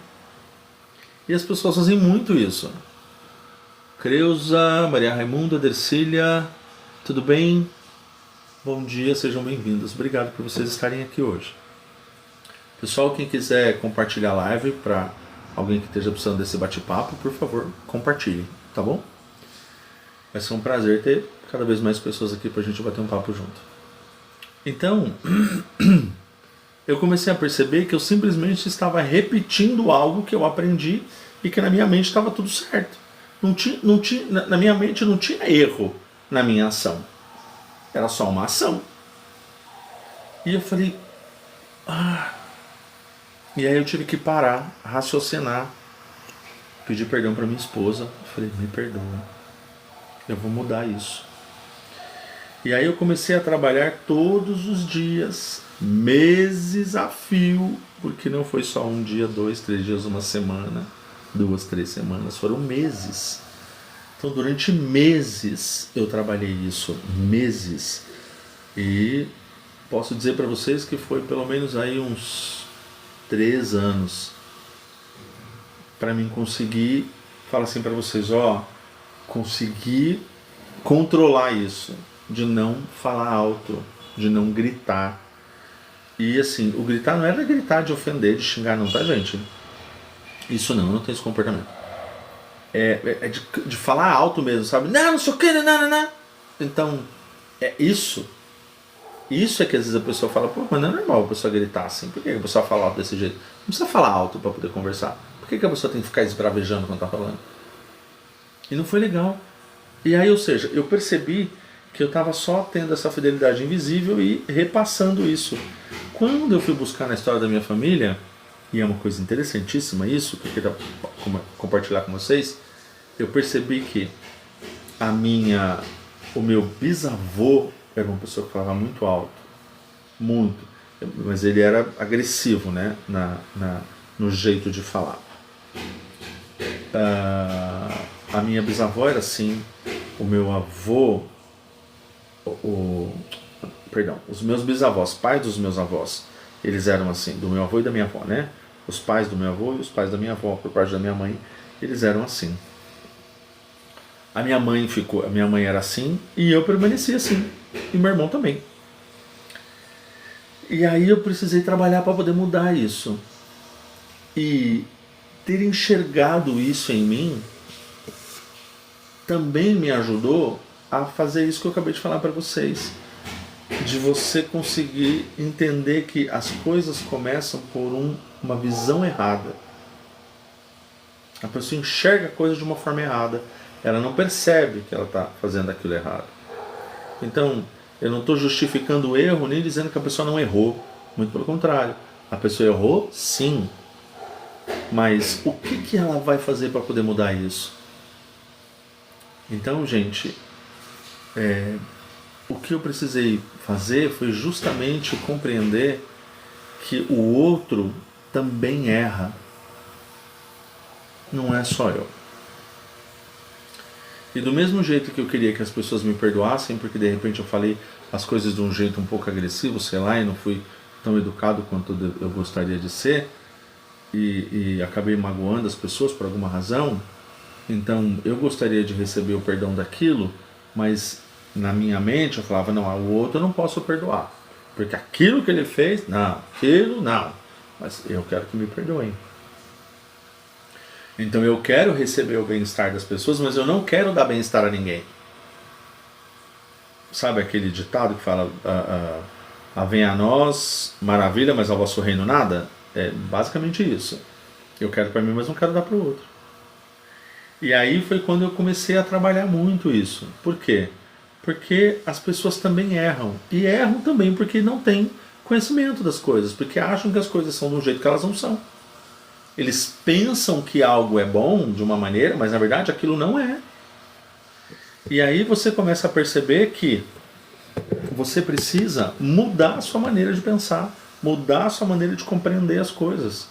E as pessoas fazem muito isso. Creuza, Maria Raimunda, Dercília, tudo bem? Bom dia, sejam bem-vindos. Obrigado por vocês estarem aqui hoje. Pessoal, quem quiser compartilhar a live para alguém que esteja precisando desse bate-papo, por favor, compartilhe, tá bom? Vai ser um prazer ter cada vez mais pessoas aqui para a gente bater um papo junto. Então, eu comecei a perceber que eu simplesmente estava repetindo algo que eu aprendi e que na minha mente estava tudo certo. Na minha mente não tinha erro na minha ação. Era só uma ação. E eu falei, E aí eu tive que parar, raciocinar, pedir perdão para minha esposa. Eu falei, me perdoa, eu vou mudar isso. E aí eu comecei a trabalhar todos os dias, meses a fio, porque não foi só um dia, 2, 3 dias, uma semana, 2, 3 semanas, foram meses. Então durante meses eu trabalhei isso, meses. E posso dizer para vocês que foi pelo menos aí uns 3 anos para mim conseguir falar assim para vocês, ó, conseguir controlar isso, de não falar alto, de não gritar. E assim, o gritar não era gritar de ofender, de xingar não, tá gente? Isso não, eu não tenho esse comportamento. É de falar alto mesmo, sabe? Não sei o que, não. Então, é isso. Isso é que às vezes a pessoa fala, pô, mas não é normal a pessoa gritar assim. Por que a pessoa fala alto desse jeito? Não precisa falar alto para poder conversar. Por que a pessoa tem que ficar esbravejando quando tá falando? E não foi legal. E aí, ou seja, eu percebi que eu estava só tendo essa fidelidade invisível e repassando isso. Quando eu fui buscar na história da minha família, e é uma coisa interessantíssima isso, que eu queria compartilhar com vocês, eu percebi que o meu bisavô era uma pessoa que falava muito alto, muito, mas ele era agressivo, né, no jeito de falar. A minha bisavó era assim, o meu avô, perdão, os meus bisavós, pais dos meus avós, eles eram assim, do meu avô e da minha avó, né? Os pais do meu avô e os pais da minha avó, por parte da minha mãe, eles eram assim. A minha mãe era assim e eu permaneci assim, e meu irmão também. E aí eu precisei trabalhar para poder mudar isso. E ter enxergado isso em mim também me ajudou a fazer isso que eu acabei de falar para vocês, de você conseguir entender que as coisas começam por uma visão errada. A pessoa enxerga a coisa de uma forma errada, ela não percebe que ela está fazendo aquilo errado. Então, eu não estou justificando o erro nem dizendo que a pessoa não errou, muito pelo contrário, a pessoa errou sim, mas o que ela vai fazer para poder mudar isso? Então, gente, o que eu precisei fazer foi justamente compreender que o outro também erra. Não é só eu. E do mesmo jeito que eu queria que as pessoas me perdoassem, porque de repente eu falei as coisas de um jeito um pouco agressivo, sei lá, e não fui tão educado quanto eu gostaria de ser, e acabei magoando as pessoas por alguma razão, então eu gostaria de receber o perdão daquilo, mas na minha mente eu falava, não, o outro eu não posso perdoar, porque aquilo que ele fez, não, aquilo não, mas eu quero que me perdoem. Então eu quero receber o bem-estar das pessoas, mas eu não quero dar bem-estar a ninguém. Sabe aquele ditado que fala, venha a nós maravilha, mas ao vosso reino nada? É basicamente isso. Eu quero para mim, mas não quero dar para o outro. E aí foi quando eu comecei a trabalhar muito isso. Por quê? Porque as pessoas também erram. E erram também porque não têm conhecimento das coisas, porque acham que as coisas são do jeito que elas não são. Eles pensam que algo é bom de uma maneira, mas na verdade aquilo não é. E aí você começa a perceber que você precisa mudar a sua maneira de pensar, mudar a sua maneira de compreender as coisas.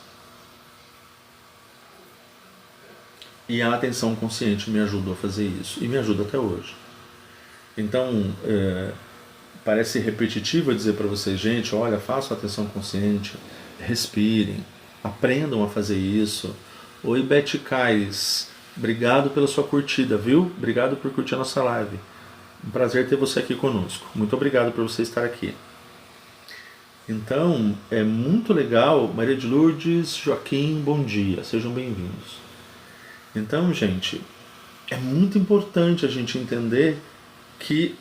E a atenção consciente me ajudou a fazer isso, e me ajuda até hoje. Então, parece repetitivo dizer para vocês, gente, olha, façam atenção consciente, respirem, aprendam a fazer isso. Oi, Beth Caires, obrigado pela sua curtida, viu? Obrigado por curtir a nossa live. Um prazer ter você aqui conosco. Muito obrigado por você estar aqui. Então, é muito legal. Maria de Lourdes, Joaquim, bom dia. Sejam bem-vindos. Então, gente, é muito importante a gente entender que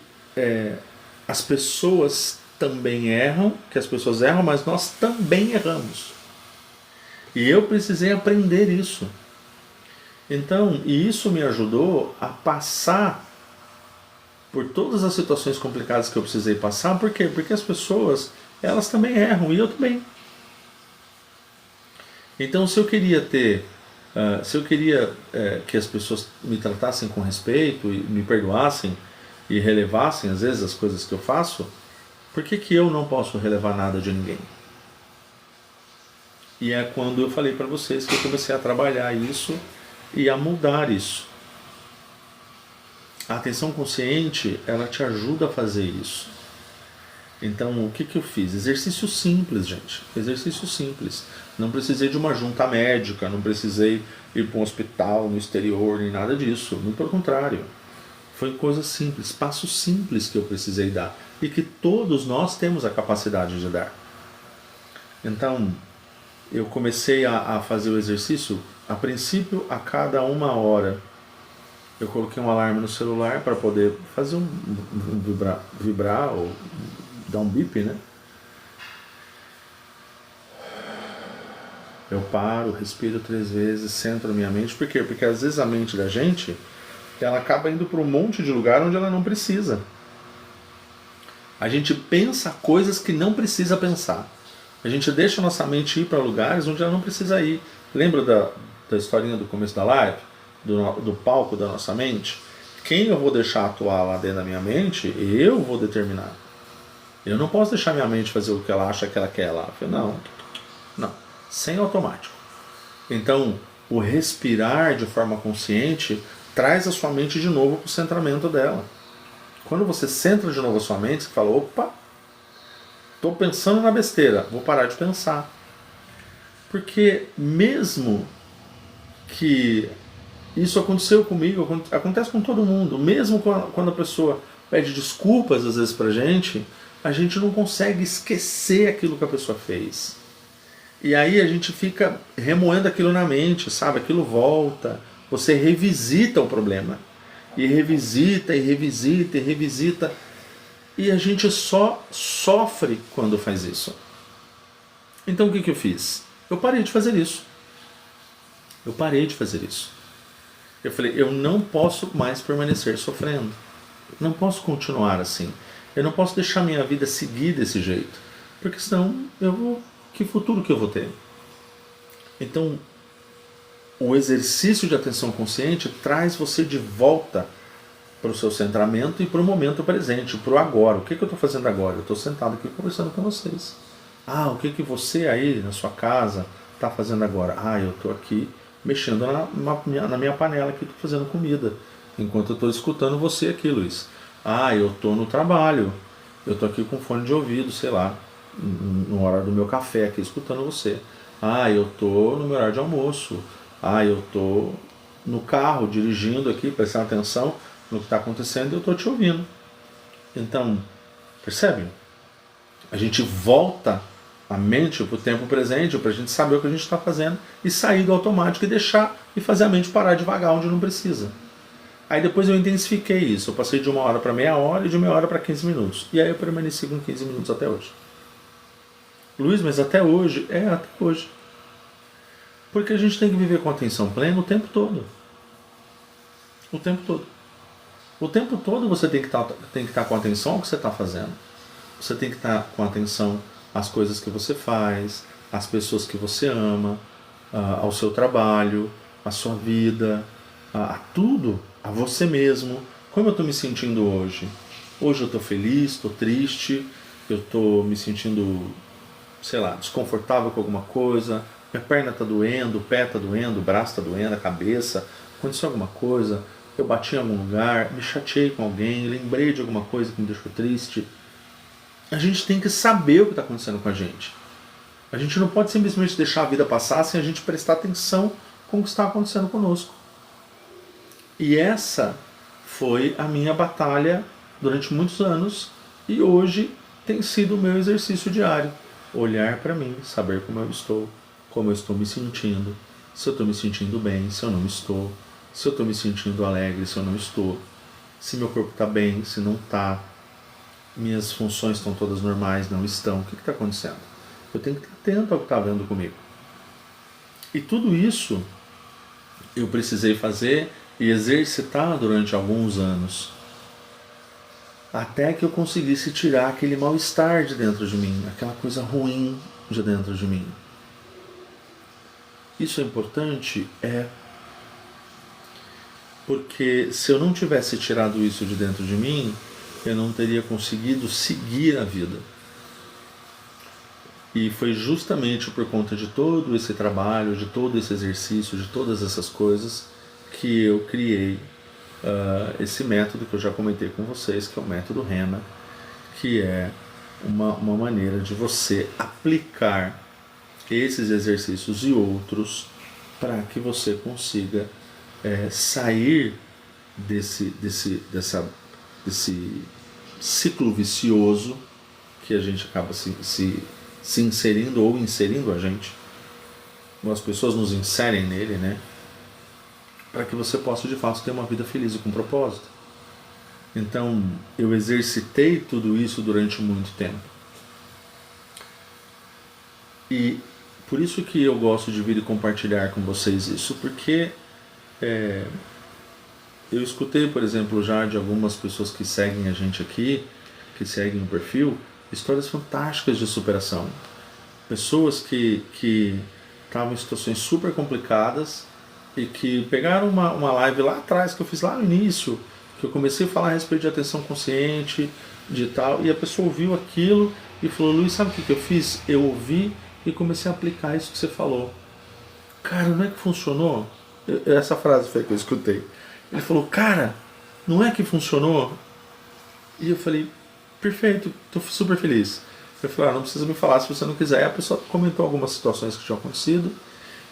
as pessoas também erram, que as pessoas erram, mas nós também erramos. E eu precisei aprender isso. Então, e isso me ajudou a passar por todas as situações complicadas que eu precisei passar. Por quê? Porque as pessoas, elas também erram, e eu também. Então, se eu queria que as pessoas me tratassem com respeito e me perdoassem, e relevassem às vezes as coisas que eu faço, por que que eu não posso relevar nada de ninguém? E é quando eu falei para vocês que eu comecei a trabalhar isso e a mudar isso. A atenção consciente, ela te ajuda a fazer isso. Então, o que que eu fiz? Exercício simples, gente. Exercício simples. Não precisei de uma junta médica, não precisei ir para um hospital no exterior, nem nada disso. Muito pelo contrário. Foi coisa simples, passos simples que eu precisei dar. E que todos nós temos a capacidade de dar. Então, eu comecei a fazer o exercício, a princípio, a cada 1 hora. Eu coloquei um alarme no celular para poder fazer vibrar ou dar um bip, né? Eu paro, respiro 3 vezes, centro a minha mente. Por quê? Porque às vezes a mente da gente, ela acaba indo para um monte de lugar onde ela não precisa. A gente pensa coisas que não precisa pensar. A gente deixa a nossa mente ir para lugares onde ela não precisa ir. Lembra da historinha do começo da live? Do palco da nossa mente? Quem eu vou deixar atuar lá dentro da minha mente, eu vou determinar. Eu não posso deixar minha mente fazer o que ela acha que ela quer lá. Não. Sem automático. Então, o respirar de forma consciente traz a sua mente de novo para o centramento dela. Quando você centra de novo a sua mente, você fala, opa, estou pensando na besteira, vou parar de pensar. Porque mesmo que isso aconteceu comigo, acontece com todo mundo, mesmo quando a pessoa pede desculpas às vezes pra gente, a gente não consegue esquecer aquilo que a pessoa fez. E aí a gente fica remoendo aquilo na mente, sabe? Aquilo volta, você revisita o problema. E revisita, e revisita, e revisita. E a gente só sofre quando faz isso. Então o que eu fiz? Eu parei de fazer isso. Eu falei, eu não posso mais permanecer sofrendo. Não posso continuar assim. Eu não posso deixar minha vida seguir desse jeito. Porque senão que futuro que eu vou ter? Então, o exercício de atenção consciente traz você de volta para o seu centramento e para o momento presente, para o agora. O que eu estou fazendo agora? Eu estou sentado aqui conversando com vocês. O que você aí na sua casa está fazendo agora? Eu estou aqui mexendo na minha panela aqui, estou fazendo comida, enquanto eu estou escutando você aqui, Luiz. Eu estou no trabalho, eu estou aqui com fone de ouvido, sei lá, na hora do meu café aqui, escutando você. Eu estou no meu horário de almoço. Eu estou no carro, dirigindo aqui, prestando atenção no que está acontecendo e eu estou te ouvindo. Então, percebe? A gente volta a mente para o tempo presente, para a gente saber o que a gente está fazendo e sair do automático e deixar e fazer a mente parar devagar onde não precisa. Aí depois eu intensifiquei isso, eu passei de 1 hora para meia hora e de meia hora para 15 minutos. E aí eu permaneci com 15 minutos até hoje. Luiz, mas até hoje? Até hoje. Porque a gente tem que viver com atenção plena o tempo todo. O tempo todo. O tempo todo você tem que estar com atenção ao que você está fazendo. Você tem que estar com atenção às coisas que você faz, às pessoas que você ama, ao seu trabalho, à sua vida, a tudo, a você mesmo. Como eu estou me sentindo hoje? Hoje eu estou feliz, estou triste, eu estou me sentindo, sei lá, desconfortável com alguma coisa, minha perna está doendo, o pé está doendo, o braço está doendo, a cabeça, aconteceu alguma coisa, eu bati em algum lugar, me chateei com alguém, lembrei de alguma coisa que me deixou triste. A gente tem que saber o que está acontecendo com a gente. A gente não pode simplesmente deixar a vida passar sem a gente prestar atenção com o que está acontecendo conosco. E essa foi a minha batalha durante muitos anos e hoje tem sido o meu exercício diário. Olhar para mim, saber como eu estou me sentindo, se eu estou me sentindo bem, se eu não estou, se eu estou me sentindo alegre, se eu não estou, se meu corpo está bem, se não está, minhas funções estão todas normais, não estão, o que está acontecendo? Eu tenho que estar atento ao que está havendo comigo. E tudo isso eu precisei fazer e exercitar durante alguns anos, até que eu conseguisse tirar aquele mal-estar de dentro de mim, aquela coisa ruim de dentro de mim. Isso é importante? porque se eu não tivesse tirado isso de dentro de mim, eu não teria conseguido seguir a vida. E foi justamente por conta de todo esse trabalho, de todo esse exercício, de todas essas coisas, que eu criei esse método que eu já comentei com vocês, que é o método RENA, que é uma maneira de você aplicar esses exercícios e outros para que você consiga sair desse ciclo vicioso que a gente acaba se inserindo ou inserindo a gente. As pessoas nos inserem nele, né? Para que você possa de fato ter uma vida feliz e com propósito. Então, eu exercitei tudo isso durante muito tempo. E por isso que eu gosto de vir e compartilhar com vocês isso, porque eu escutei, por exemplo, já de algumas pessoas que seguem a gente aqui, que seguem o perfil, histórias fantásticas de superação. Pessoas que estavam em situações super complicadas e que pegaram uma live lá atrás, que eu fiz lá no início, que eu comecei a falar a respeito de atenção consciente, de tal, e a pessoa ouviu aquilo e falou: Luiz, sabe o que eu fiz? Eu ouvi e comecei a aplicar isso que você falou. Cara, não é que funcionou? Essa frase foi que eu escutei. Ele falou: cara, não é que funcionou? E eu falei: perfeito, estou super feliz. Eu falei: não precisa me falar se você não quiser. E a pessoa comentou algumas situações que tinham acontecido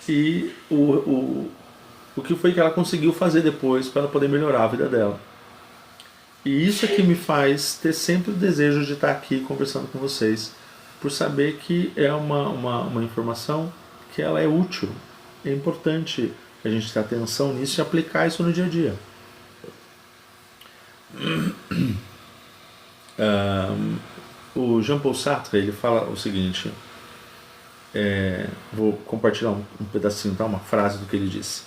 e o que foi que ela conseguiu fazer depois para ela poder melhorar a vida dela. E isso é que me faz ter sempre o desejo de estar aqui conversando com vocês, por saber que é uma informação que ela é útil. É importante a gente ter atenção nisso e aplicar isso no dia a dia. O Jean-Paul Sartre, ele fala o seguinte, vou compartilhar um pedacinho, tá? Uma frase do que ele disse.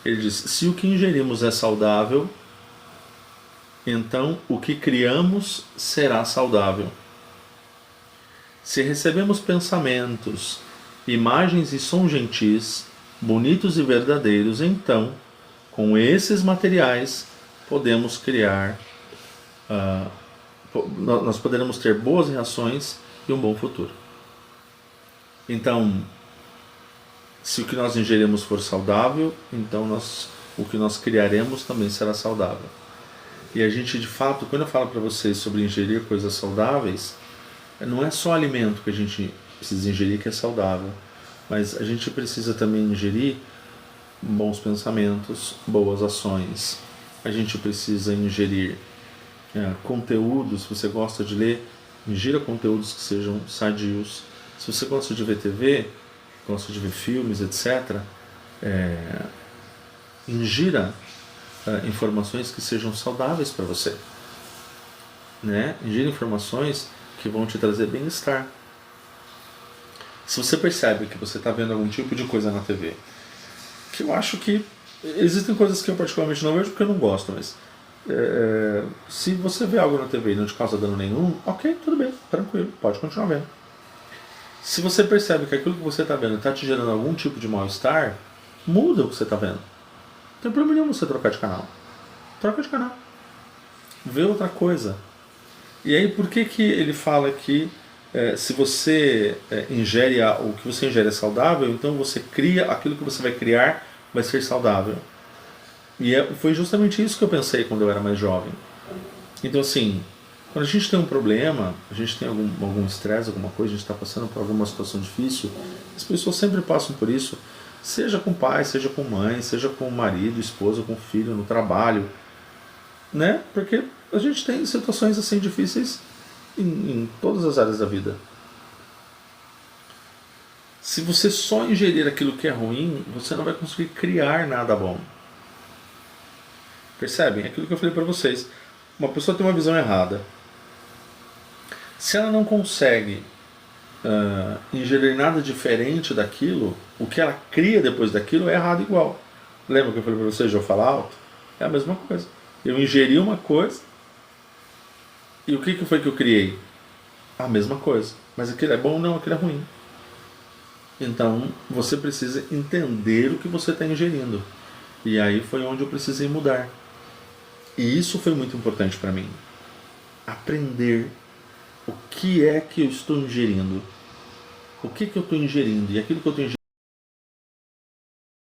Ele diz: se o que ingerimos é saudável, então o que criamos será saudável. Se recebemos pensamentos, imagens e sons gentis, bonitos e verdadeiros, então, com esses materiais, podemos criar, nós poderemos ter boas reações e um bom futuro. Então, se o que nós ingerimos for saudável, então o que nós criaremos também será saudável. E a gente, de fato, quando eu falo para vocês sobre ingerir coisas saudáveis, não é só alimento que a gente precisa ingerir que é saudável, mas a gente precisa também ingerir bons pensamentos, boas ações. A gente precisa ingerir conteúdos. Se você gosta de ler, ingira conteúdos que sejam sadios. Se você gosta de ver TV, gosta de ver filmes, etc., ingira informações que sejam saudáveis para você, né? Ingira informações que vão te trazer bem-estar. Se você percebe que você está vendo algum tipo de coisa na TV, que eu acho que existem coisas que eu particularmente não vejo porque eu não gosto, mas se você vê algo na TV e não te causa dano nenhum, ok, tudo bem, tranquilo, pode continuar vendo. Se você percebe que aquilo que você está vendo está te gerando algum tipo de mal-estar, muda o que você está vendo. Não tem problema nenhum você trocar de canal. Troca de canal. Vê outra coisa. E aí, por que ele fala que se você ingere o que você ingere é saudável, então você cria, aquilo que você vai criar vai ser saudável. E foi justamente isso que eu pensei quando eu era mais jovem. Então, assim, quando a gente tem um problema, a gente tem algum estresse, alguma coisa, a gente está passando por alguma situação difícil, as pessoas sempre passam por isso, seja com pai, seja com mãe, seja com marido, esposa, com filho, no trabalho, né? Porque a gente tem situações assim difíceis em todas as áreas da vida. Se você só ingerir aquilo que é ruim, você não vai conseguir criar nada bom. Percebem? Aquilo que eu falei para vocês. Uma pessoa tem uma visão errada. Se ela não consegue ingerir nada diferente daquilo, o que ela cria depois daquilo é errado igual. Lembra que eu falei para vocês de eu falar alto? É a mesma coisa. Eu ingeri uma coisa e o que foi que eu criei? A mesma coisa. Mas aquilo é bom? Não, aquilo é ruim. Então você precisa entender o que você está ingerindo. E aí foi onde eu precisei mudar. E isso foi muito importante para mim. Aprender o que é que eu estou ingerindo. O que eu estou ingerindo. E aquilo que eu estou ingerindo